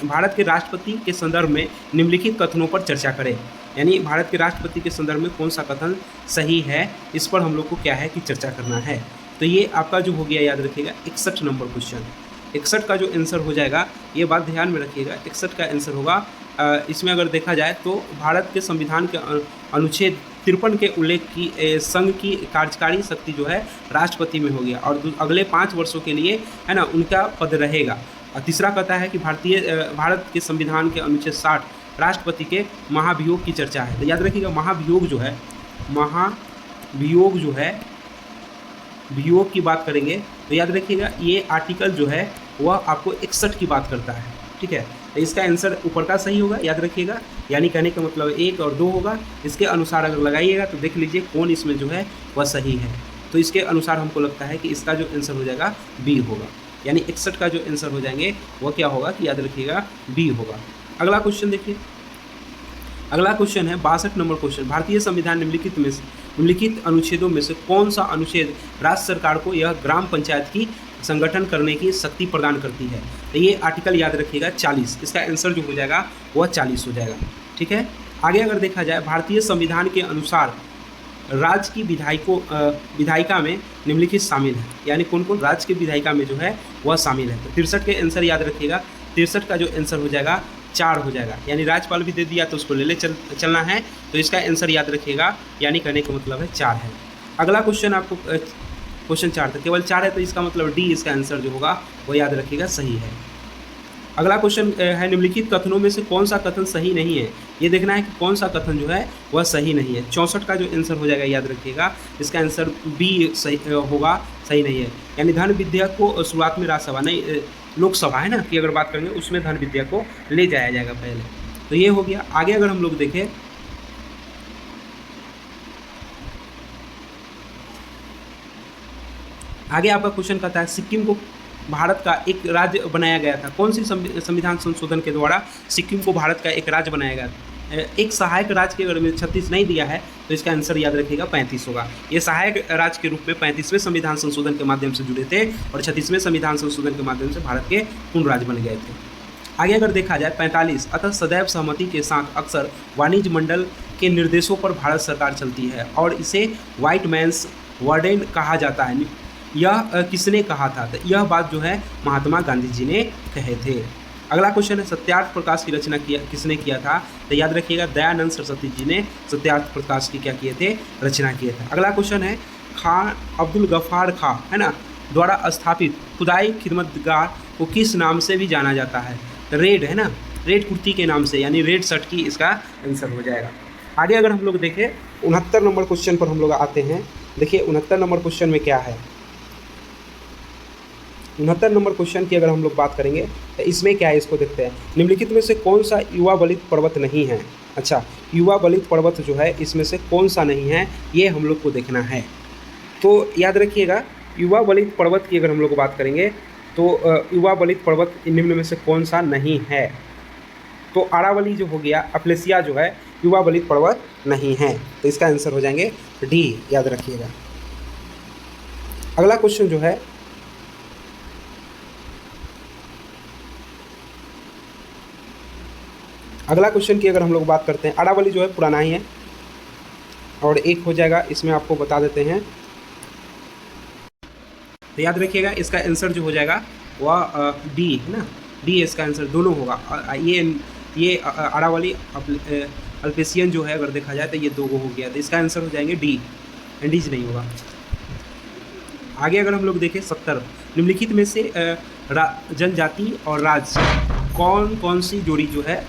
भारत के राष्ट्रपति के संदर्भ में निम्नलिखित कथनों पर चर्चा करें, यानी भारत के राष्ट्रपति के संदर्भ में कौन सा कथन सही है, इस पर हम लोग को क्या है कि चर्चा करना है। तो ये आपका जो हो गया, याद रखिएगा 61 नंबर क्वेश्चन। 61 का जो आंसर हो जाएगा, ये बात ध्यान में रखिएगा, 61 का आंसर होगा इसमें अगर देखा जाए तो भारत के संविधान के अनुच्छेद 53 के उल्लेख की संघ की कार्यकारी शक्ति जो है राष्ट्रपति में हो गया और अगले 5 वर्षों के लिए, है ना, उनका पद रहेगा। और तीसरा कहता है कि भारत के संविधान के अनुच्छेद 60 राष्ट्रपति के महाभियोग की चर्चा है। तो याद रखिएगा महाभियोग जो है वियोग की बात करेंगे तो याद रखिएगा ये आर्टिकल जो है वह आपको 61 की बात करता है, ठीक है। तो इसका आंसर ऊपर का सही होगा, याद रखिएगा, यानी कहने का मतलब 1 और 2 होगा। इसके अनुसार अगर लगाइएगा तो देख लीजिए कौन इसमें जो है वह सही है। तो इसके अनुसार हमको लगता है कि इसका जो आंसर हो जाएगा बी होगा, यानी 61 का जो आंसर हो जाएंगे वह क्या होगा कि याद रखिएगा बी होगा। अगला क्वेश्चन देखिए, अगला क्वेश्चन है 62 नंबर क्वेश्चन। भारतीय संविधान निम्नलिखित अनुच्छेदों में से कौन सा अनुच्छेद राज्य सरकार को यह ग्राम पंचायत की संगठन करने की शक्ति प्रदान करती है। तो ये आर्टिकल याद रखिएगा 40, इसका आंसर जो हो जाएगा वह 40 हो जाएगा, ठीक है। आगे अगर देखा जाए भारतीय संविधान के अनुसार राज्य की विधायिका में निम्नलिखित शामिल है, यानी कौन कौन राज्य की विधायिका में जो है वह शामिल है। तो 63 के आंसर याद रखिएगा, 63 का जो आंसर हो जाएगा 4 हो जाएगा, यानी राज्यपाल भी दे दिया तो उसको ले चलना है। तो इसका आंसर याद रखिएगा, यानी कहने का मतलब है 4 है। अगला क्वेश्चन आपको क्वेश्चन 4 था, केवल 4 है तो इसका मतलब डी इसका आंसर जो होगा वो याद रखिएगा सही है। अगला क्वेश्चन है निम्नलिखित कथनों में से कौन सा कथन सही नहीं है। ये देखना है कि कौन सा कथन जो है वह सही नहीं है। 64 का जो आंसर हो जाएगा याद रखिएगा, इसका आंसर बी सही होगा, सही नहीं है। यानी धन विधेयक को शुरुआत में राज्यसभा नहीं लोकसभा है ना कि अगर बात करेंगे उसमें धन विधेयक को ले जाया जाएगा पहले। तो ये हो गया। आगे अगर हम लोग देखें आगे आपका क्वेश्चन कहता है सिक्किम को भारत का एक राज्य बनाया गया था। कौन सी संविधान संशोधन के द्वारा सिक्किम को भारत का एक राज्य बनाया गया था। एक सहायक राज्य के अगर 36 नहीं दिया है तो इसका आंसर याद रखिएगा 35 होगा। ये सहायक राज्य के रूप में 35वें संविधान संशोधन के माध्यम से जुड़े थे और 36वें संविधान संशोधन के माध्यम से भारत के पूर्ण राज्य बन गए थे। आगे अगर देखा जाए 45, अतः सदैव सहमति के साथ अक्सर वाणिज्य मंडल के निर्देशों पर भारत सरकार चलती है और इसे व्हाइट मैन्स वार्डन कहा जाता है। यह किसने कहा था? तो यह बात जो है महात्मा गांधी जी ने कहे थे। अगला क्वेश्चन है सत्यार्थ प्रकाश की रचना किसने किया था? तो याद रखिएगा दयानंद सरस्वती जी ने सत्यार्थ प्रकाश की क्या किए थे? रचना किए थे। अगला क्वेश्चन है खान अब्दुल गफ्फार खां है ना द्वारा स्थापित खुदाई खिदमतगार को किस नाम से भी जाना जाता है? तो रेड है ना, रेड कुर्ती के नाम से, यानी रेड शर्ट की इसका आंसर हो जाएगा। आगे अगर हम लोग देखें 69 नंबर क्वेश्चन पर हम लोग आते हैं। देखिए 69 नंबर क्वेश्चन में क्या है? 69 नंबर क्वेश्चन की अगर हम लोग बात करेंगे तो इसमें क्या है इसको देखते हैं। निम्नलिखित में से कौन सा युवा बलित पर्वत नहीं है? अच्छा, युवा बलित पर्वत जो है इसमें से कौन सा नहीं है ये हम लोग को देखना है। तो याद रखिएगा युवा बलित पर्वत की अगर हम लोग बात करेंगे तो युवा बलित पर्वत निम्न में से कौन सा नहीं है? तो अरावली जो हो गया, अप्लेसिया जो है युवा बलित पर्वत नहीं है, तो इसका आंसर हो जाएंगे डी, याद रखिएगा। अगला क्वेश्चन जो है अगला क्वेश्चन की अगर हम लोग बात करते हैं, अरावली जो है पुराना ही है और एक हो जाएगा, इसमें आपको बता देते हैं। तो याद रखिएगा इसका आंसर जो हो जाएगा वह डी है ना, डी इसका आंसर दोनों होगा। ये अरावली अल्पेशियन जो है अगर देखा जाए तो ये दो हो गया, तो इसका आंसर हो जाएंगे डी, एंडीज नहीं होगा। आगे अगर हम लोग देखें 70, निम्नलिखित में से जनजाति और राज्य कौन कौन सी जोड़ी जो है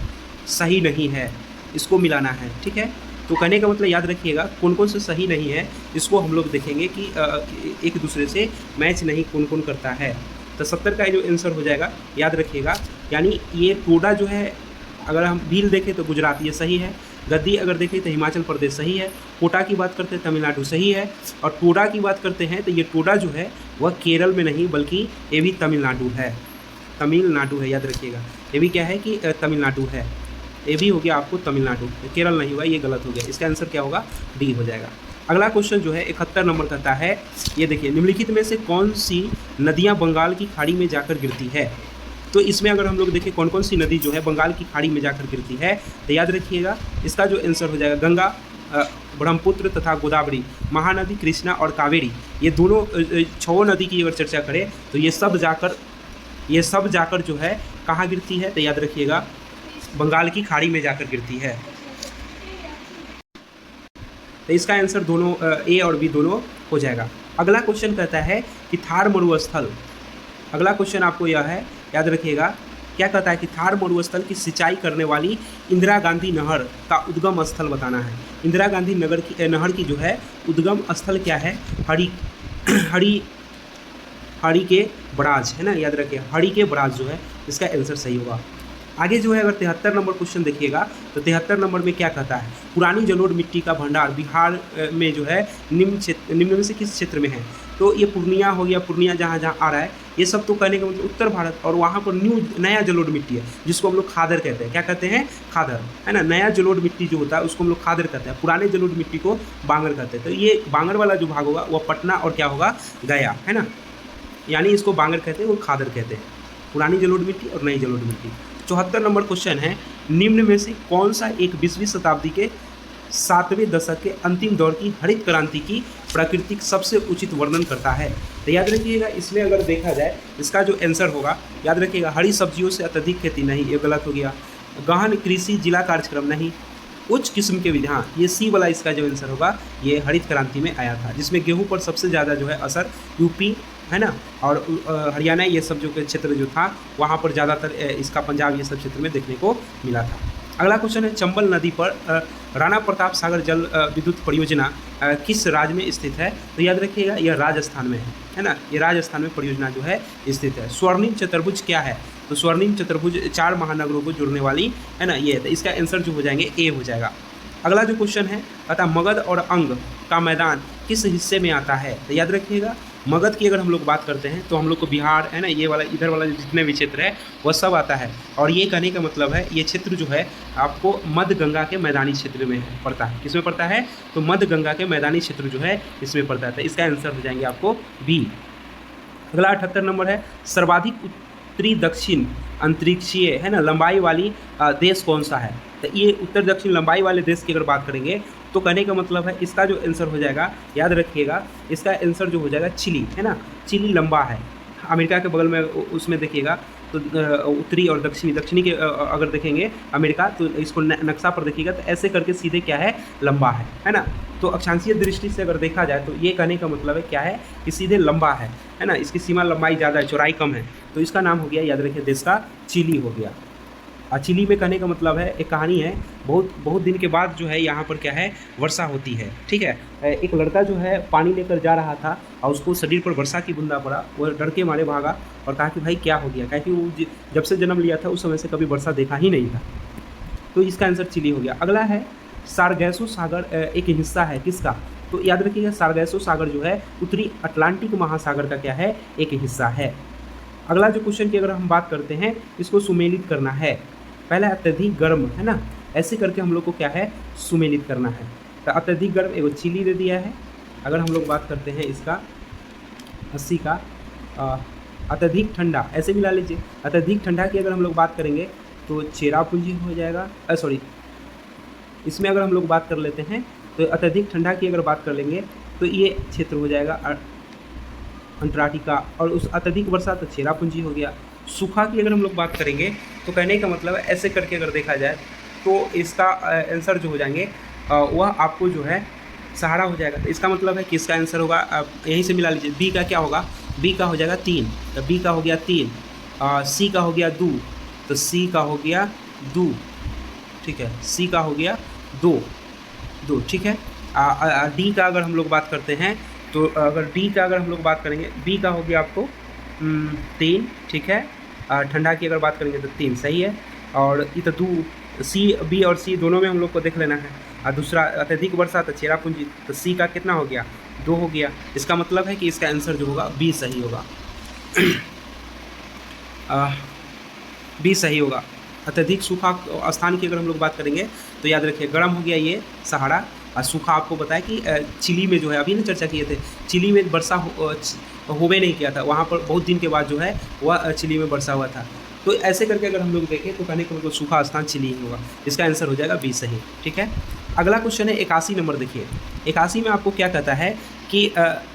सही नहीं है, इसको मिलाना है। ठीक है, तो कहने का मतलब याद रखिएगा कौन कौन से सही नहीं है इसको हम लोग देखेंगे कि एक दूसरे से मैच नहीं कौन कौन करता है। तो 70 का जो आंसर हो जाएगा याद रखिएगा, यानी ये टोडा जो है अगर हम भील देखें तो गुजरात ये सही है, गद्दी अगर देखें तो हिमाचल प्रदेश सही है, कोटा की बात करते हैं तमिलनाडु सही है, और टोडा की बात करते हैं तो ये टोडा जो है वह केरल में नहीं बल्कि ये भी तमिलनाडु है, तमिलनाडु है, याद रखिएगा ये भी क्या है कि तमिलनाडु है, ये भी हो गया आपको तमिलनाडु, केरल नहीं हुआ, ये गलत हो गया। इसका आंसर क्या होगा? डी हो जाएगा। अगला क्वेश्चन जो है 71 नंबर कहता है, ये देखिए निम्नलिखित में से कौन सी नदियाँ बंगाल की खाड़ी में जाकर गिरती है? तो इसमें अगर हम लोग देखें कौन कौन सी नदी जो है बंगाल की खाड़ी में जाकर गिरती है, तो याद रखिएगा इसका जो आंसर हो जाएगा गंगा, ब्रह्मपुत्र तथा गोदावरी, महानदी कृष्णा और कावेरी। ये दोनों 6 नदी की अगर चर्चा करें तो ये सब जाकर जो है कहाँ गिरती है? तो याद रखिएगा बंगाल की खाड़ी में जाकर गिरती है। तो इसका आंसर दोनों ए और बी दोनों हो जाएगा। अगला क्वेश्चन कहता है कि थार मरुस्थल, अगला क्वेश्चन आपको यह है, याद रखिएगा क्या कहता है कि थार मरुस्थल की सिंचाई करने वाली इंदिरा गांधी नहर का उद्गम स्थल बताना है। इंदिरा गांधी नहर की जो है उद्गम स्थल क्या है? हड़ी के बराज है ना, याद रखिए हड़ी के बराज जो है इसका आंसर सही होगा। आगे जो है अगर 73 नंबर क्वेश्चन देखिएगा तो 73 नंबर में क्या कहता है? पुरानी जलोढ़ मिट्टी का भंडार बिहार में जो है निम्न में से किस क्षेत्र में है? तो ये पूर्णिया हो गया, पूर्णिया जहाँ जहाँ आ रहा है ये सब तो कहने का मतलब उत्तर भारत, और वहाँ पर नया जलोढ़ मिट्टी है जिसको हम लोग खादर कहते हैं। क्या कहते हैं? खादर है ना, नया जलोढ़ मिट्टी जो होता है उसको हम लोग खादर कहते हैं, पुराने जलोढ़ मिट्टी को बांगर कहते हैं। तो ये बांगर वाला जो भाग होगा वह पटना और क्या होगा? गया है ना, यानी इसको बांगर कहते हैं, वो खादर कहते हैं, पुरानी जलोढ़ मिट्टी और नई जलोढ़ मिट्टी। 74 नंबर क्वेश्चन है, निम्न में से कौन सा एक 20वीं शताब्दी के 7वें दशक के अंतिम दौर की हरित क्रांति की प्राकृतिक सबसे उचित वर्णन करता है? तो याद रखिएगा इसमें अगर देखा जाए इसका जो आंसर होगा, याद रखिएगा हरी सब्जियों से अत्यधिक खेती नहीं, ये गलत हो गया। गहन कृषि जिला कार्यक्रम नहीं, उच्च किस्म के विधान, ये सी वाला इसका जो आंसर होगा ये हरित क्रांति में आया था, जिसमें गेहूं पर सबसे ज़्यादा जो है असर यूपी है ना और हरियाणा ये सब जो क्षेत्र जो था वहाँ पर ज़्यादातर, इसका पंजाब ये सब क्षेत्र में देखने को मिला था। अगला क्वेश्चन है चंबल नदी पर राणा प्रताप सागर जल विद्युत परियोजना किस राज्य में स्थित है? तो याद रखिएगा यह राजस्थान में है ना, ये राजस्थान में परियोजना जो है स्थित है। स्वर्णिम चतुर्भुज क्या है? तो स्वर्णिम चतुर्भुज 4 महानगरों को जुड़ने वाली है ना, ये है, तो इसका आंसर जो हो जाएंगे ए हो जाएगा। अगला जो क्वेश्चन है अतः मगध और अंग का मैदान किस हिस्से में आता है? तो याद रखिएगा मगध की अगर हम लोग बात करते हैं तो हम लोग को बिहार है ना, ये वाला इधर वाला जितने भी क्षेत्र है वह सब आता है। और ये कहने का मतलब है ये क्षेत्र जो है आपको मध्य गंगा के मैदानी क्षेत्र में पड़ता है। किसमें पड़ता है? तो मध्य गंगा के मैदानी क्षेत्र जो है इसमें पड़ता है। तो इसका आंसर हो जाएंगे आपको बी। अगला 78 नंबर है, सर्वाधिक उत्तरी दक्षिण अंतरिक्षीय है ना लंबाई वाली देश कौन सा है? तो ये उत्तर दक्षिण लंबाई वाले देश की अगर बात करेंगे तो कहने का मतलब है इसका जो आंसर हो जाएगा, याद रखिएगा, इसका आंसर जो हो जाएगा चिली है ना। चिली लंबा है, अमेरिका के बगल में उसमें देखिएगा तो उत्तरी और दक्षिणी के अगर देखेंगे अमेरिका तो इसको नक्शा पर देखिएगा तो ऐसे करके सीधे क्या है, लंबा है ना। तो अक्षांशीय दृष्टि से अगर देखा जाए तो ये कहने का मतलब है क्या है कि सीधे लंबा है ना। इसकी सीमा लंबाई ज़्यादा है, चौड़ाई कम है, तो इसका नाम हो गया, याद रखिए, देश का चिली हो गया। चिली में कहने का मतलब है एक कहानी है, बहुत दिन के बाद जो है यहाँ पर क्या है, वर्षा होती है। ठीक है, एक लड़का जो है पानी लेकर जा रहा था और उसको शरीर पर वर्षा की बूंदा पड़ा, वो डर के मारे भागा और कहा कि भाई क्या हो गया, क्योंकि वो जब से जन्म लिया था उस समय से कभी वर्षा देखा ही नहीं था। तो इसका आंसर चिली हो गया। अगला है सारगैसो सागर एक हिस्सा है किसका? तो याद रखिएगा सारगैसो सागर जो है उत्तरी अटलांटिक महासागर का क्या है, एक हिस्सा है। अगला जो क्वेश्चन की अगर हम बात करते हैं इसको सुमेलित करना है। पहला अत्यधिक गर्म है ना, ऐसे करके हम लोग को क्या है, सुमेलित करना है। तो अत्यधिक गर्म एगो चिली दे दिया है। अगर हम लोग बात करते हैं इसका 80 का अत्यधिक ठंडा, ऐसे मिला लीजिए। अत्यधिक ठंडा की अगर हम लोग बात करेंगे तो चेरापूंजी हो जाएगा, सॉरी, इसमें अगर हम लोग बात कर लेते हैं तो अत्यधिक ठंडा की अगर बात कर लेंगे तो ये क्षेत्र हो जाएगा अंटार्कटिका, और उस अत्यधिक वर्षा तो चेरापूंजी हो गया। सूखा की अगर हम लोग बात करेंगे तो कहने का मतलब है ऐसे करके अगर देखा जाए तो इसका आंसर जो हो जाएंगे वह आपको जो है सहारा हो जाएगा। तो इसका मतलब है कि इसका आंसर होगा, यहीं से मिला लीजिए, बी का क्या होगा, बी का हो जाएगा 3, तो बी का हो गया 3, सी का हो गया 2, तो सी का हो गया 2, ठीक है, सी का हो गया 2, ठीक है। डी का अगर हम लोग बात करते हैं तो अगर डी का अगर हम लोग बात करेंगे, बी का हो गया आपको 3, ठीक है। ठंडा की अगर बात करेंगे तो 3 सही है, और ये तो 2, सी, बी और सी दोनों में हम लोग को देख लेना है। और दूसरा अत्यधिक वर्षा तो चेरापूंजी, तो सी का कितना हो गया, 2 हो गया। इसका मतलब है कि इसका आंसर जो होगा बी सही होगा। बी सही होगा। अत्यधिक सूखा स्थान की अगर हम लोग बात करेंगे तो याद रखिए गर्म हो गया ये सहारा, और सूखा आपको बताया कि चिली में जो है अभी ना चर्चा किए थे, चिली में वर्षा होवे नहीं किया था, वहाँ पर बहुत दिन के बाद जो है वह चिली में वर्षा हुआ था। तो ऐसे करके अगर हम लोग देखें तो कहने का मतलब सूखा स्थान चिली ही होगा। इसका आंसर हो जाएगा बी सही, ठीक है। अगला क्वेश्चन है 81 नंबर, देखिए 81 में आपको क्या कहता है कि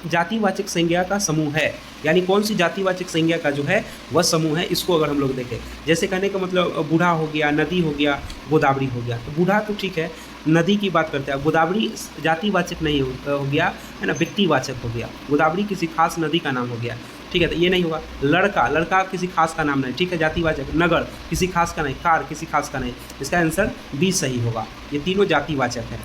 जातिवाचक संज्ञा का समूह है, यानी कौन सी जातिवाचक संज्ञा का जो है वह समूह है, इसको अगर हम लोग देखें। जैसे कहने का मतलब बूढ़ा हो गया, नदी हो गया, गोदावरी हो गया। तो बूढ़ा तो ठीक है, नदी की बात करते हैं, गोदावरी जातिवाचक नहीं हो गया है ना, व्यक्तिवाचक हो गया। गोदावरी किसी खास नदी का नाम हो गया, ठीक है, तो ये नहीं होगा। लड़का किसी खास का नाम नहीं, ठीक है, जातिवाचक। नगर किसी खास का नहीं, कार किसी खास का नहीं। इसका आंसर बी सही होगा। ये तीनों जातिवाचक है।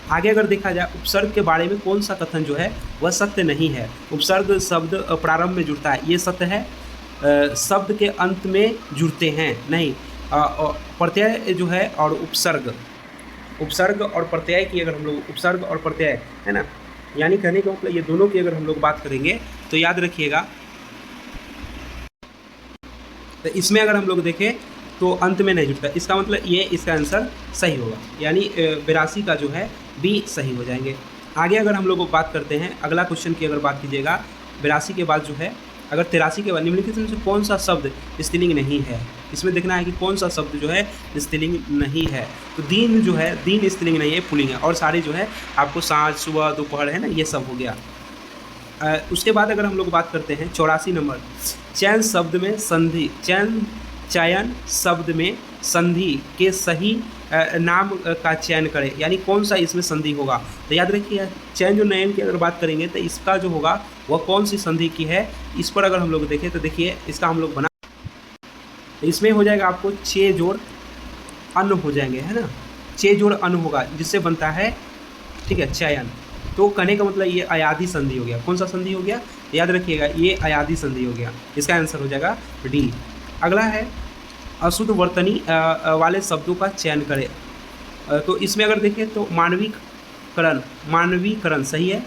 आगे अगर देखा जाए उपसर्ग के बारे में कौन सा कथन जो है वह सत्य नहीं है। उपसर्ग शब्द प्रारंभ में जुड़ता है, ये सत्य है। शब्द के अंत में जुड़ते हैं नहीं। प्रत्यय जो है और उपसर्ग और प्रत्यय की अगर हम लोग, उपसर्ग और प्रत्यय है ना, यानी कहने का मतलब ये दोनों की अगर हम लोग बात करेंगे तो याद रखिएगा, तो इसमें अगर हम लोग देखें तो अंत में नहीं जुड़ता। इसका मतलब ये, इसका आंसर सही होगा, यानी 82 का जो है बी सही हो जाएंगे। आगे अगर हम लोग बात करते हैं अगला क्वेश्चन की अगर बात कीजिएगा, 82 के बाद जो है, अगर 83 के बाद निम्नलिखित में से कौन सा शब्द स्त्रीलिंग नहीं है, इसमें देखना है कि कौन सा शब्द जो है स्त्रीलिंग नहीं है। तो दिन जो है, दिन स्त्रीलिंग नहीं है, पुल्लिंग है, और सारे जो है आपको सांझ, सुबह, दोपहर है ना, ये सब हो गया। उसके बाद अगर हम लोग बात करते हैं 84 नंबर, चयन शब्द में संधि, चयन शब्द में संधि के सही नाम का चयन करें, यानी कौन सा इसमें संधि होगा। तो याद रखिए चयन जो नयन की अगर बात करेंगे तो इसका जो होगा वह कौन सी संधि की है, इस पर अगर हम लोग देखें तो देखिए इसका हम लोग बना, इसमें हो जाएगा आपको 6 जोड़ अन्न हो जाएंगे, है ना, 6 जोड़ अन्न होगा जिससे बनता है, ठीक है, चयन। तो कहने का मतलब ये अयादी संधि हो गया। कौन सा संधि हो गया, याद रखिएगा ये अयादी संधि हो गया। इसका आंसर हो जाएगा डी। अगला है अशुद्ध वर्तनी वाले शब्दों का चयन करें। तो इसमें अगर देखें तो मानवीकरण सही है,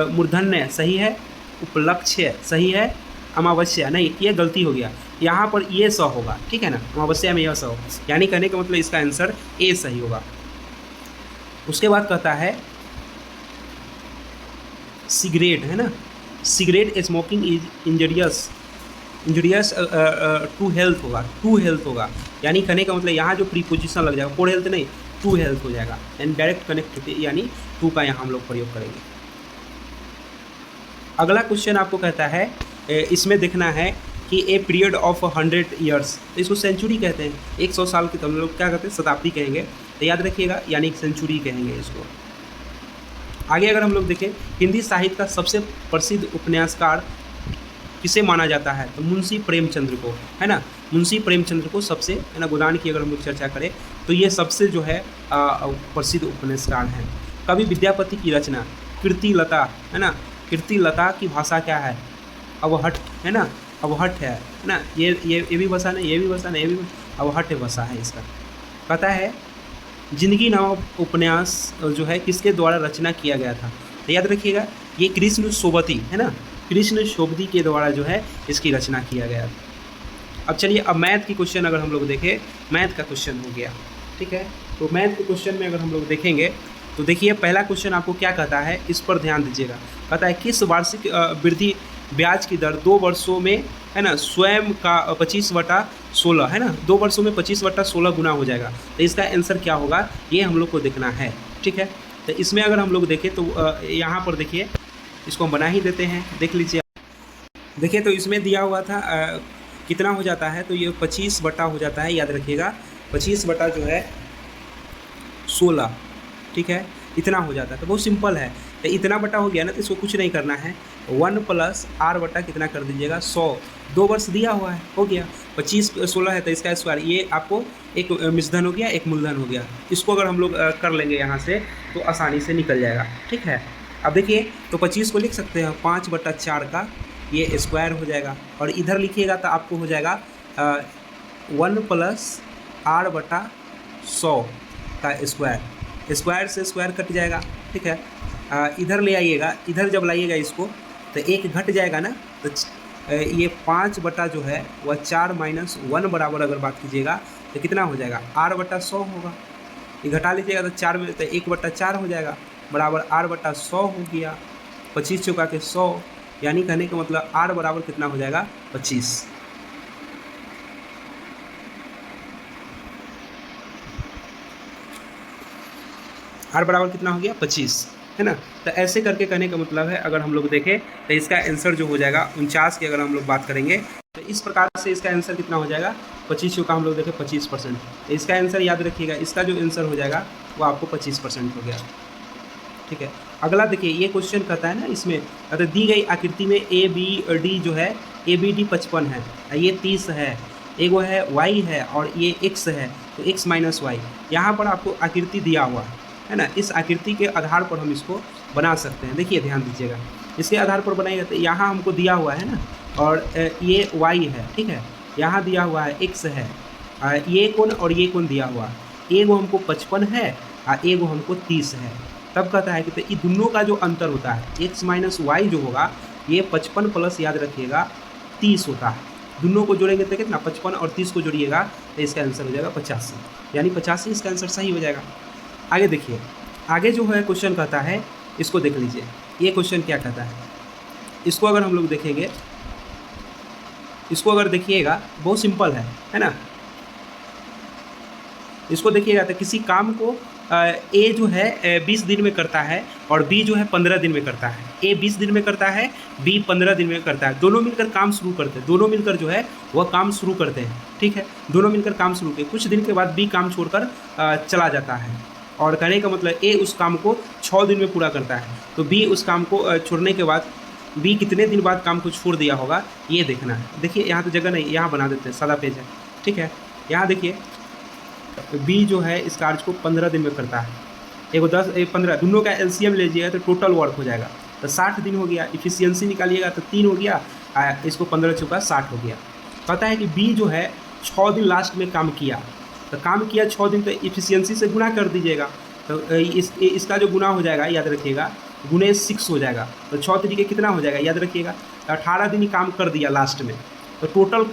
मूर्धन्य सही है, उपलक्ष्य सही है, अमावस्या नहीं, ये गलती हो गया, यहाँ पर ये स होगा, ठीक है ना, अमावस्या में यह स हो, यानी कहने का मतलब इसका आंसर ए सही होगा। उसके बाद कहता है सिगरेट, है ना, cigarette smoking is injurious to health होगा, यानी कहने का मतलब यहाँ जो प्रीपोजिशन लग जाएगा, फॉर हेल्थ नहीं, टू हेल्थ हो जाएगा, एंड डायरेक्ट कनेक्ट यानी टू का यहाँ हम लोग प्रयोग करेंगे। अगला क्वेश्चन आपको कहता है इसमें देखना है कि ए पीरियड ऑफ 100 ईयर्स, तो इसको सेंचुरी कहते हैं, 100 साल की, तो हम लोग क्या कहते हैं, शताब्दी कहेंगे, तो याद रखिएगा, यानी सेंचुरी कहेंगे इसको। आगे अगर हम लोग देखें, हिंदी साहित्य का सबसे प्रसिद्ध उपन्यासकार किसे माना जाता है, तो मुंशी प्रेमचंद्र को, है ना, मुंशी प्रेमचंद्र को सबसे, है ना, गोदान की अगर हम लोग चर्चा करें तो ये सबसे जो है प्रसिद्ध उपन्यासकार हैं। कवि विद्यापति की रचना कीर्तिलता, है ना, कीर्तिलता की भाषा क्या है, अवहट, है ना, अवहट है ना, ये भी भाषा नहीं, ये भी भाषा नहीं, ये भी अवहट भाषा है इसका। कहता है जिंदगी नामक उपन्यास जो है किसके द्वारा रचना किया गया था, तो याद रखिएगा ये कृष्ण सोबती, है ना, कृष्ण सोबती के द्वारा जो है इसकी रचना किया गया था। अब चलिए, अब मैथ की क्वेश्चन अगर हम लोग देखें, मैथ का क्वेश्चन हो गया, ठीक है, तो मैथ के क्वेश्चन में अगर हम लोग देखेंगे तो देखिए पहला क्वेश्चन आपको क्या कहता है, इस पर ध्यान दीजिएगा। कहता है किस वार्षिक वृद्धि ब्याज की दर 2 वर्षों में, है ना, स्वयं का 25/16, है ना, 2 वर्षों में 25/16 गुना हो जाएगा, तो इसका आंसर क्या होगा, ये हम लोग को देखना है, ठीक है। तो इसमें अगर हम लोग देखें तो यहाँ पर देखिए, इसको हम बना ही देते हैं, देख लीजिए, देखिए तो इसमें दिया हुआ था कितना हो जाता है, तो ये 25 बटा हो जाता है, याद रखिएगा 25 बटा जो है 16, ठीक है, इतना हो जाता है, तो बहुत सिंपल है, तो इतना बटा हो गया ना, तो इसको कुछ नहीं करना है, 1 + r बटा कितना कर दीजिएगा 100, 2 वर्ष दिया हुआ है, हो गया, 25 16 है तो इसका स्क्वायर, ये आपको एक मिश्रधन हो गया, एक मूलधन हो गया, इसको अगर हम लोग कर लेंगे यहाँ से तो आसानी से निकल जाएगा, ठीक है। अब देखिए तो 25 को लिख सकते हैं 5/4 का ये स्क्वायर हो जाएगा, और इधर लिखिएगा तो आपको हो जाएगा 1 + r बटा 100 का स्क्वायर से स्क्वायर कट जाएगा, ठीक है। इधर ले आइएगा, इधर जब लाइएगा इसको तो एक घट जाएगा ना, तो ये 5 बटा जो है वह 4 - 1 बराबर अगर बात कीजिएगा तो कितना हो जाएगा, r/100 होगा, ये घटा लीजिएगा तो 4 में तो 1/4 हो जाएगा, बराबर r/100 हो गया, 25 चौका के 100, यानी कहने का मतलब r बराबर कितना हो जाएगा 25। r बराबर कितना हो गया 25, है ना। तो ऐसे करके कहने का मतलब है अगर हम लोग देखें तो इसका आंसर जो हो जाएगा 49 की अगर हम लोग बात करेंगे तो इस प्रकार से इसका आंसर कितना हो जाएगा 25 का हम लोग देखें 25%, तो इसका आंसर याद रखिएगा, इसका जो आंसर हो जाएगा वो आपको 25% हो गया, ठीक है। अगला देखिए ये क्वेश्चन कहता है ना, इसमें अगर दी गई आकृति में ABD जो है ABD 55 है, ये 30 है, एक वो है y है और ये x है, तो x - y, यहाँ पर आपको आकृति दिया हुआ है ना, इस आकृति के आधार पर हम इसको बना सकते हैं। देखिए ध्यान दीजिएगा, इसके आधार पर बनाएगा तो यहाँ हमको दिया हुआ है ना, और ये y है, ठीक है, यहाँ दिया हुआ है x है, ये कोण और ये कोण दिया हुआ, एगो हमको 55 है और एगो हमको 30 है। तब कहता है कि तो ये दोनों का जो अंतर होता है x - y जो होगा ये 55 प्लस याद रखिएगा 30 होता है, दोनों को जोड़ेंगे तो कितना 55 और 30 को जोड़िएगा तो इसका आंसर हो जाएगा 85, यानी 85 इसका आंसर सही हो जाएगा। आगे देखिए, आगे जो है क्वेश्चन कहता है, इसको देख लीजिए, ये क्वेश्चन क्या कहता है, इसको अगर हम लोग देखेंगे, इसको अगर देखिएगा बहुत सिंपल है ना, इसको देखिएगा तो किसी काम को ए जो है 20 दिन में करता है और बी जो है 15 दिन में करता है, ए 20 दिन में करता है, बी 15 दिन में करता है, दोनों मिलकर काम शुरू करते हैं, दोनों मिलकर जो है वह काम शुरू करते हैं, ठीक है, दोनों मिलकर काम शुरू किए, कुछ दिन के बाद बी काम छोड़कर चला जाता है, और कहने का मतलब ए उस काम को 6 दिन में पूरा करता है, तो बी उस काम को छोड़ने के बाद बी कितने दिन बाद काम को छोड़ दिया होगा ये देखना है। देखिए यहाँ तो जगह नहीं, यहाँ बना देते हैं, सादा पेज है, ठीक है। यहाँ देखिए बी जो है इस कार्य को 15 दिन में करता है, एगो 10 एक 15, दोनों का एलसीएम लीजिएगा तो टोटल वर्क हो जाएगा, तो 60 दिन हो गया, इफिशियंसी निकालिएगा तो 3 हो गया, इसको 15 चौका 60 हो गया। पता है कि बी जो है 6 दिन लास्ट में काम किया, तो काम किया 6 दिन, तो इफिशियंसी से गुना कर दीजिएगा, तो इसका जो गुना हो जाएगा याद रखिएगा गुने 6 हो जाएगा, तो 6 तरीके कितना हो जाएगा याद रखिएगा। तो 18 दिन ही काम कर दिया लास्ट में, तो टोटल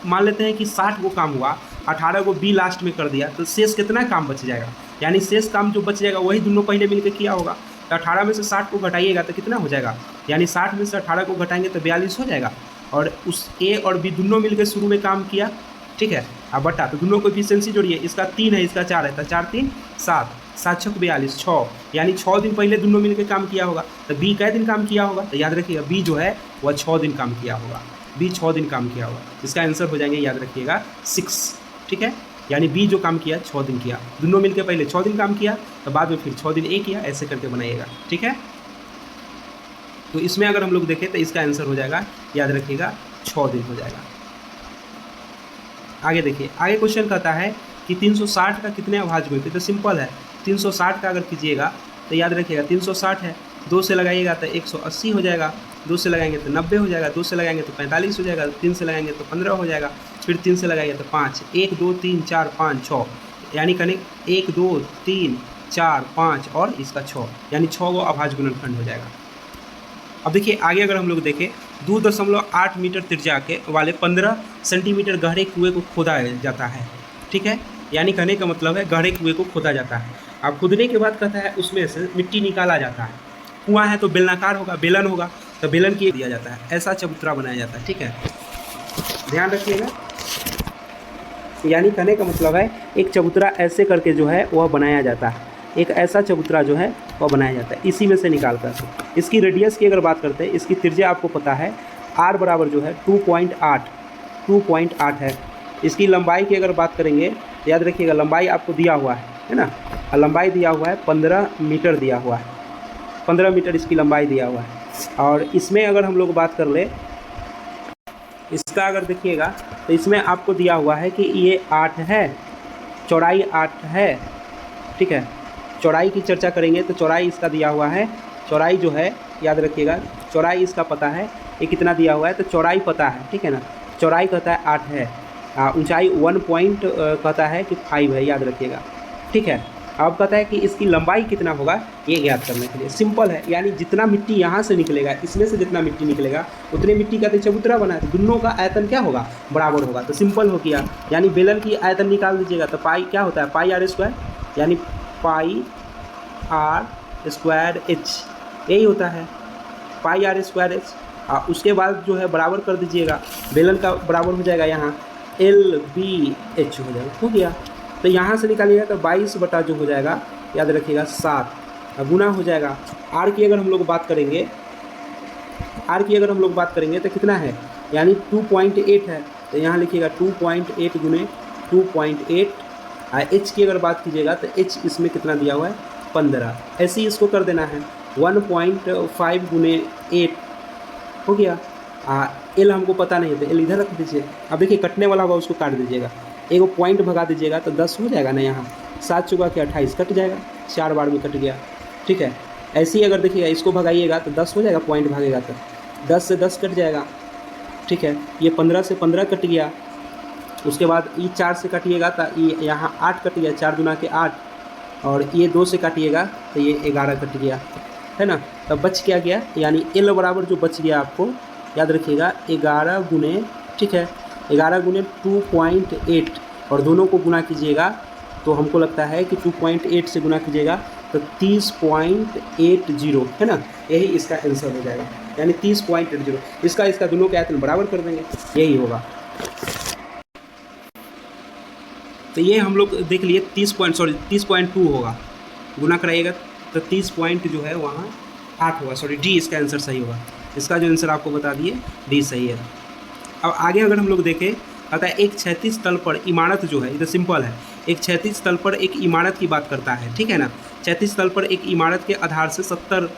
मान लेते हैं कि 60 को काम हुआ, 18 को बी लास्ट में कर दिया, तो शेष कितना काम बच जाएगा, यानी शेष काम जो बच जाएगा वही दोनों पहले मिलकर किया होगा। तो 18 में से 60 को घटाइएगा तो कितना हो जाएगा, यानी 60 में से 18 को घटाएंगे तो 42 हो जाएगा। और उस ए और बी दोनों मिलकर शुरू में काम किया, ठीक है। अब बटा, तो दोनों को एफिशिएंसी जोड़िए, इसका 3 है इसका 4 है, तो 4 3 7, 7 6 42, 6, यानी 6 दिन पहले दोनों मिलकर काम किया होगा। तो बी कै दिन काम किया होगा, तो याद रखिएगा बी जो है वह 6 दिन काम किया होगा, बी 6 दिन काम किया होगा। इसका आंसर हो जाएंगे याद रखिएगा 6, ठीक है। यानी बी जो काम किया 6 दिन किया, दोनों मिलकर पहले 6 दिन काम किया, तो बाद में फिर 6 दिन ए किया, ऐसे करके बनाइएगा, ठीक है। तो इसमें अगर हम लोग देखें तो इसका आंसर हो जाएगा याद रखिएगा 6 दिन हो जाएगा। आगे देखिए, आगे क्वेश्चन कहता है कि 360 का कितने अभाज्य में, तो सिंपल है। 360 का अगर कीजिएगा तो याद रखिएगा 360 है, 2 से लगाइएगा तो 180 हो जाएगा, 2 से लगाएंगे तो 90 हो जाएगा, 2 से लगाएंगे तो 45 हो जाएगा, 3 से लगाएंगे तो 15 हो जाएगा, फिर 3 से लगाइए तो 5, 1 2 3 4 5 6, यानी कनेक्ट 1 2 3 4 5 और इसका 6, यानी 6 वो अभाज्य गुणनखंड हो जाएगा। अब देखिए आगे अगर हम लोग देखें, 2.8 मीटर त्रिज्या के वाले 15 सेंटीमीटर गहरे कुएं को खोदा जाता है, ठीक है। यानी कहने का मतलब है गहरे कुएं को खोदा जाता है। अब खोदने के बाद कहता है उसमें से मिट्टी निकाला जाता है। कुआं है तो बेलनाकार होगा, बेलन होगा, तो बेलन की दिया जाता है, ऐसा चबूतरा बनाया जाता है, ठीक है, ध्यान रखिएगा। यानी कहने का मतलब है एक चबूतरा ऐसे करके जो है वह बनाया जाता है, एक ऐसा चबूतरा जो है वह बनाया जाता है इसी में से निकाल कर। इसकी रेडियस की अगर बात करते हैं, इसकी त्रिज्या आपको पता है r बराबर जो है 2.8 है। इसकी लंबाई की अगर बात करेंगे तो याद रखिएगा लंबाई आपको दिया हुआ है ना, लंबाई दिया हुआ है 15 मीटर दिया हुआ है, 15 मीटर इसकी लंबाई दिया हुआ है। और इसमें अगर हम लोग बात कर ले, इसका अगर देखिएगा तो इसमें आपको दिया हुआ है कि ये 8 है, चौड़ाई 8 है, ठीक है। चौड़ाई की चर्चा करेंगे तो चौड़ाई इसका दिया हुआ है, चौड़ाई जो है याद रखिएगा चौड़ाई इसका पता है ये कितना दिया हुआ है, तो चौड़ाई पता है, ठीक है ना। चौड़ाई कहता है 8 है, ऊंचाई 1 पॉइंट कहता है कि 5 है, याद रखिएगा, ठीक है। अब कहता है कि इसकी लंबाई कितना होगा ये ज्ञात करने के लिए सिंपल है, यानी जितना मिट्टी यहाँ से निकलेगा, इसमें से जितना मिट्टी निकलेगा उतने मिट्टी का तो चबूतरा बना है, दोनों का आयतन क्या होगा बराबर होगा, तो सिंपल हो गया। यानी बेलन की आयतन निकाल दीजिएगा तो पाई क्या होता है, पाई आर स्क्वायर, यानी पाई आर स्क्वायर एच, यही होता है पाई आर स्क्वायर एच। उसके बाद जो है बराबर कर दीजिएगा, बेलन का बराबर हो जाएगा यहाँ एल बी एच हो जाएगा, हो गया। तो यहाँ से निकालिएगा तो 22 बटा जो हो जाएगा याद रखिएगा 7, गुना हो जाएगा। आर की अगर हम लोग बात करेंगे, आर की अगर हम लोग बात करेंगे तो कितना है, यानी 2.8 है, तो यहाँ लिखिएगा 2.8 गुने 2.8। एच की अगर बात कीजिएगा तो एच इसमें कितना दिया हुआ है 15, ऐसे ही इसको कर देना है 1.5 गुने 8 हो गया। एल हमको पता नहीं है तो एल इधर रख दीजिए। अब देखिए कटने वाला होगा उसको काट दीजिएगा, एक पॉइंट भगा दीजिएगा तो 10 हो जाएगा ना, यहाँ 7 चुका के 28 कट जाएगा, 4 बार में कट गया, ठीक है। ऐसे ही अगर देखिएगा इसको भगाइएगा तो 10 हो जाएगा, पॉइंट भागेगा तो 10 से 10 कट जाएगा, ठीक है। ये 15 से 15 कट गया, उसके बाद ये 4 से काटिएगा तो ये यहाँ 8 कट गया, 4 गुना के 8, और ये 2 से काटिएगा तो ये 11 कट गया, है ना। तब बच क्या गया, यानी एल बराबर जो बच गया आपको याद रखिएगा 11 गुने, ठीक है, 11 गुने 2.8, और दोनों को गुना कीजिएगा तो हमको लगता है कि 2.8 से गुना कीजिएगा तो 30.80 है ना, यही इसका आंसर हो जाएगा, यानी 30.80। इसका दोनों के आयतन बराबर कर देंगे, यही होगा। तो ये हम लोग देख लिए 30.2 होगा, गुना कराइएगा तो 30 पॉइंट जो है वहाँ 8 होगा, सॉरी डी इसका आंसर सही होगा। इसका जो आंसर आपको बता दिए डी सही है। अब आगे अगर हम लोग देखें, कहता है एक क्षैतिज तल पर इमारत जो है, ये तो सिंपल है, एक क्षैतिज तल पर एक इमारत की बात करता है, ठीक है ना। क्षैतिज तल पर एक इमारत के आधार से 70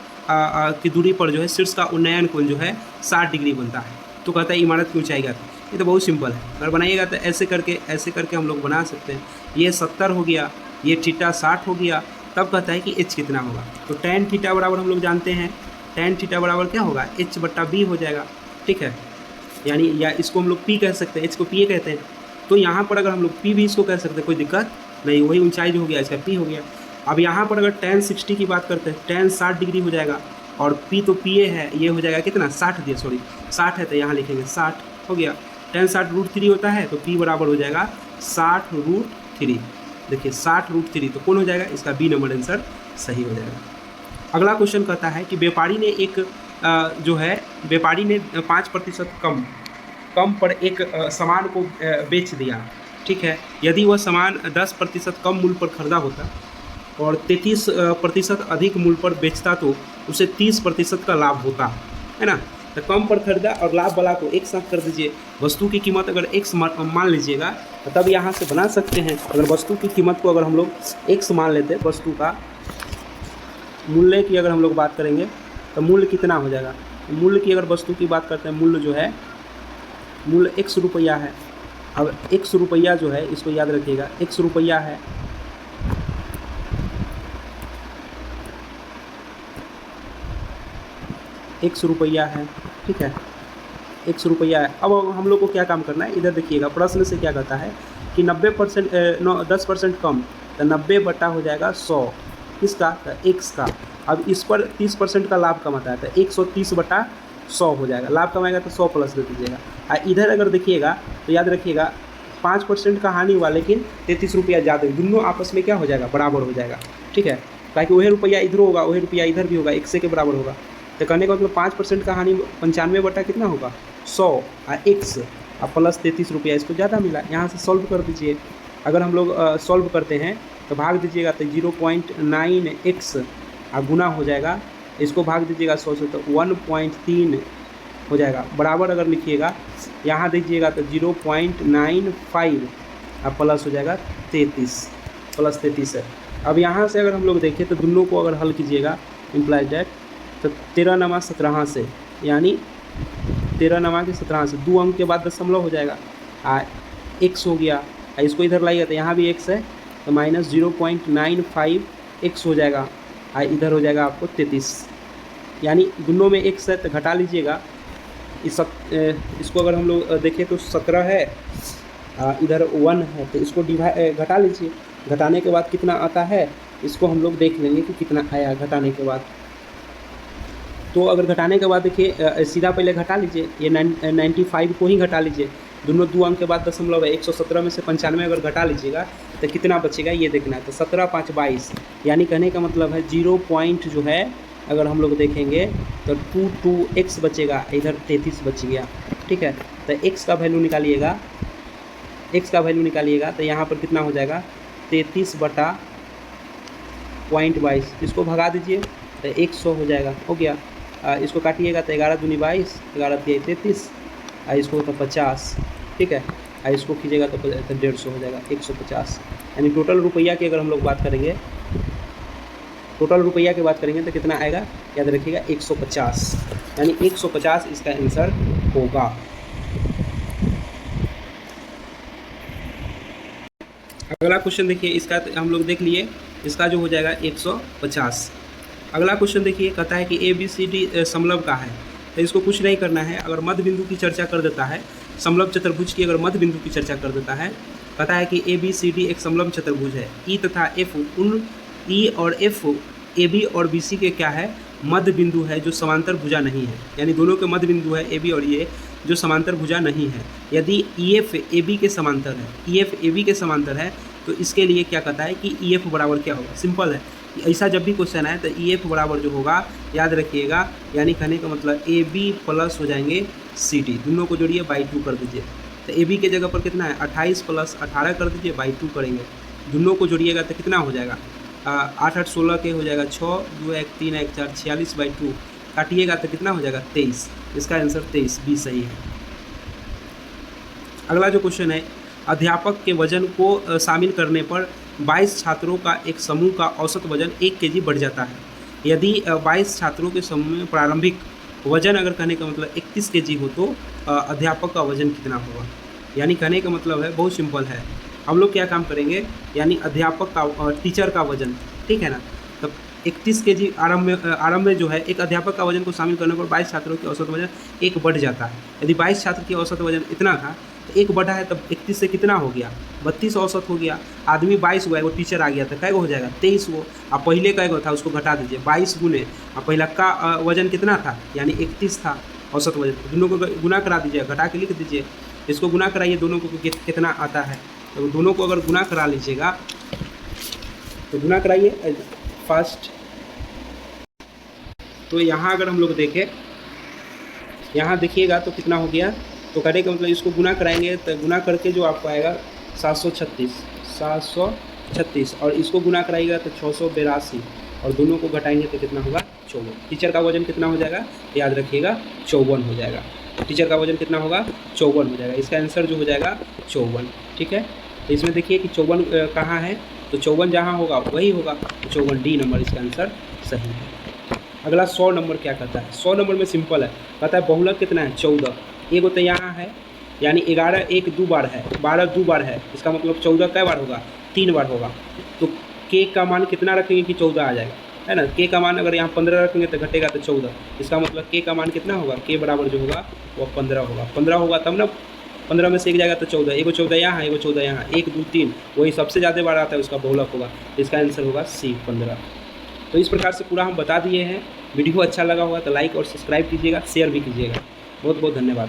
की दूरी पर जो है शीर्ष का उन्नयन कोण जो है 60 डिग्री बनता है। तो कहता है इमारत की ऊंचाई का, ये तो बहुत सिंपल है, अगर बनाइएगा तो ऐसे करके हम लोग बना सकते हैं। ये 70 हो गया, ये थीटा 60 हो गया, तब कहता है कि एच कितना होगा। तो tan थीटा बराबर हम लोग जानते हैं, tan थीटा बराबर क्या होगा h बट्टा b हो जाएगा, ठीक है। यानी या इसको हम लोग p कह सकते हैं, h को p कहते हैं। तो यहाँ पर अगर हम लोग p भी इसको कह सकते हैं, कोई दिक्कत नहीं, वही ऊंचाई जो हो गया इसका p हो गया। अब यहाँ पर अगर tan 60 की बात करते हैं, tan 60 डिग्री हो जाएगा, और पी तो पी ए है, ये हो जाएगा कितना 60 दिया, सॉरी 60 है तो यहाँ लिखेंगे 60 हो गया। tan 60√3 होता है तो p बराबर हो जाएगा 60√3। देखिए 60√3 तो कौन हो जाएगा, इसका बी नंबर आंसर सही हो जाएगा। अगला क्वेश्चन कहता है कि व्यापारी ने व्यापारी ने 5% कम पर एक सामान को बेच दिया, ठीक है। यदि वह सामान 10% कम मूल्य पर खरीदा होता और 33% अधिक मूल्य पर बेचता तो उसे 30% का लाभ होता, है ना। तो कम पर खरीदा और लाभ वाला को एक साथ कर दीजिए। वस्तु की कीमत अगर x मान लीजिएगा तो तब यहाँ से बना सकते हैं। अगर वस्तु की कीमत को अगर हम लोग x मान लेते हैं, वस्तु का मूल्य की अगर हम लोग बात करेंगे तो मूल्य कितना हो जाएगा। मूल्य की अगर वस्तु की बात करते हैं, मूल्य जो है, मूल्य x रुपया है। अब x रुपया जो है, इसको याद रखिएगा, x रुपया है। x रुपया है, ठीक है, x रुपया है। अब हम लोग को क्या काम करना है, इधर देखिएगा प्रश्न से क्या कहता है कि 10% कम, तो 90 हो जाएगा 100, किसका, तो x का। अब इस पर 30% का लाभ कमाता है तो 130/100 हो जाएगा। लाभ कमाएगा तो 100 प्लस दे दीजिएगा। इधर अगर देखिएगा तो याद रखिएगा 5% का हानि हुआ, लेकिन 33 रुपया ज़्यादा, दोनों आपस में क्या हो जाएगा, बराबर हो जाएगा, ठीक है। ताकि वही रुपया इधर होगा, वही रुपया इधर भी होगा, 1 के बराबर होगा। तो कहने का मतलब 5% का हानि 95 कितना होगा 100 और x और प्लस 33 रुपया, इसको ज़्यादा मिला। यहाँ से सॉल्व कर दीजिए। अगर हम लोग सॉल्व करते हैं तो भाग दीजिएगा तो 0.9x और गुना हो जाएगा, इसको भाग दीजिएगा 100 से तो 1.3 हो जाएगा। बराबर अगर लिखिएगा यहाँ दीजिएगा तो 0.95 और प्लस हो जाएगा 33, प्लस 33 है। अब यहाँ से अगर हम लोग देखें तो दोनों को अगर हल कीजिएगा इम्प्लाइज डैट, तो 13×17 से, यानी 13×17 से 2 अंक के बाद दशमलव हो जाएगा, x हो गया। इसको इधर लाइएगा तो यहाँ भी x है तो माइनस 0.95x हो जाएगा, इधर हो जाएगा आपको 33, यानी दोनों में x है तो घटा लीजिएगा। इसको अगर हम लोग देखें तो 17 है, इधर 1 है तो इसको घटा लीजिए। घटाने के बाद कितना आता है, इसको हम लोग देख लेंगे कि कितना आया घटाने के बाद। तो अगर घटाने के बाद देखिए सीधा पहले घटा लीजिए, ये 95 को ही घटा लीजिए। दोनों 2 अंक के बाद दशमलव है, 117 में से 95 अगर घटा लीजिएगा तो कितना बचेगा ये देखना है। तो 17 5 22, यानी कहने का मतलब है 0 पॉइंट जो है अगर हम लोग देखेंगे तो 22x बचेगा, इधर 33 बच गया, ठीक है। तो x का वैल्यू निकालिएगा, x का वैल्यू निकालिएगा तो यहाँ पर कितना हो जाएगा 33/0.22, इसको भगा दीजिए तो 100 हो जाएगा, हो गया। इसको काटिएगा तो 11 दूनी 22, 11 तिया 33, इसको तो 50, ठीक है। इसको खींचेगा तो 150 हो जाएगा, 150। यानी टोटल रुपया की अगर हम लोग बात करेंगे, टोटल रुपया की बात करेंगे तो कितना आएगा, याद रखिएगा 150, यानी 150 इसका आंसर होगा। अगला क्वेश्चन देखिए, इसका हम लोग देख लिए, इसका जो हो जाएगा 150। अगला क्वेश्चन देखिए, कहता है कि ABCD समलंब का है, तो इसको कुछ नहीं करना है। अगर मध्य बिंदु की चर्चा कर देता है, समलंब चतुर्भुज की अगर मध्य बिंदु की चर्चा कर देता है, कहता है कि ABCD एक समलंब चतुर्भुज है। E तथा F उन E और F AB और BC के क्या है, मध्य बिंदु है जो समांतर भुजा नहीं है। यानी दोनों के मध्य बिंदु है AB और ये जो समांतर भुजा नहीं है। यदि EF AB के समांतर है, EF AB के समांतर है, तो इसके लिए क्या कहता है कि EF बराबर क्या होगा। सिंपल है, ऐसा जब भी क्वेश्चन आए तो EF बराबर जो होगा याद रखिएगा, यानी कहने का मतलब AB प्लस हो जाएंगे CD, दोनों को जोड़िए बाई 2 कर दीजिए। तो AB के जगह पर कितना है 28 प्लस 18 कर दीजिए, बाई 2 करेंगे। दोनों को जोड़िएगा तो कितना हो जाएगा 8 8 16 के हो जाएगा 6, 2 1 3 1 4 46 बाई 2 काटिएगा तो कितना हो जाएगा 23। इसका आंसर 23 बी सही है। अगला जो क्वेश्चन है, अध्यापक के वजन को शामिल करने पर 22 छात्रों का एक समूह का औसत वजन 1 kg बढ़ जाता है। यदि 22 छात्रों के समूह में प्रारंभिक वजन अगर कहने का मतलब 31 kg हो तो अध्यापक का वजन कितना होगा। यानी कहने का मतलब है बहुत सिंपल है, हम लोग क्या काम करेंगे, यानी अध्यापक का टीचर का वजन, ठीक है ना। तो 31 kg आरंभ में जो है एक अध्यापक का वजन को शामिल करने पर 22 छात्रों के औसत वजन 1 बढ़ जाता है। यदि 22 छात्र की औसत वजन इतना था तो 1 बढ़ा है तब 31 से कितना हो गया, 32 औसत हो गया। आदमी 22 हुआ है, वो टीचर आ गया था, कै गो हो जाएगा, 23 वो। अब पहले कै गो था उसको घटा दीजिए, 22 गुने अब पहला का वजन कितना था, यानी 31 था औसत वजन। दोनों को गुना करा दीजिए, घटा के लिख दीजिए, इसको गुना कराइए दोनों को कितना आता है। तो दोनों को अगर गुना करा लीजिएगा तो गुना कराइए फर्स्ट। तो यहाँ अगर हम लोग देखें, यहाँ देखिएगा तो कितना हो गया, तो करने का मतलब इसको गुना कराएंगे तो गुना करके जो आपको आएगा 736 और इसको गुना कराइएगा तो 682 और दोनों को घटाएंगे तो कितना होगा 54। टीचर का वजन कितना हो जाएगा, याद रखिएगा 54 हो जाएगा। टीचर का वजन कितना होगा 54 हो जाएगा। इसका आंसर जो हो जाएगा 54। ठीक है, तो इसमें देखिए कि 54 कहाँ है, तो 54 जहाँ होगा वही होगा, तो 54 डी नंबर इसका आंसर सही है। अगला 100 नंबर क्या कहता है, 100 नंबर में सिंपल है, कहता है बहुलक कितना है 14। एक तो यहाँ है यानी 11 एक 2 बार है, 12 2 बार है, इसका मतलब 14 कै बार होगा, 3 बार होगा। तो के का मान कितना रखेंगे कि 14 आ जाएगा, है ना। के का मान अगर यहाँ 15 रखेंगे तो घटेगा तो 14, इसका मतलब के का मान कितना होगा, के बराबर जो होगा वो 15 होगा। 15 होगा तब ना 15 में से एक जाएगा तो 14, एगो 14 यहाँ, एगो 14 यहाँ, 1 2 3 वही सबसे ज़्यादा बार आता है उसका बहुलक होगा। इसका आंसर होगा सी 15। तो इस प्रकार से पूरा हम बता दिए हैं। वीडियो अच्छा लगा होगा तो लाइक और सब्सक्राइब कीजिएगा, शेयर भी कीजिएगा। बहुत बहुत धन्यवाद।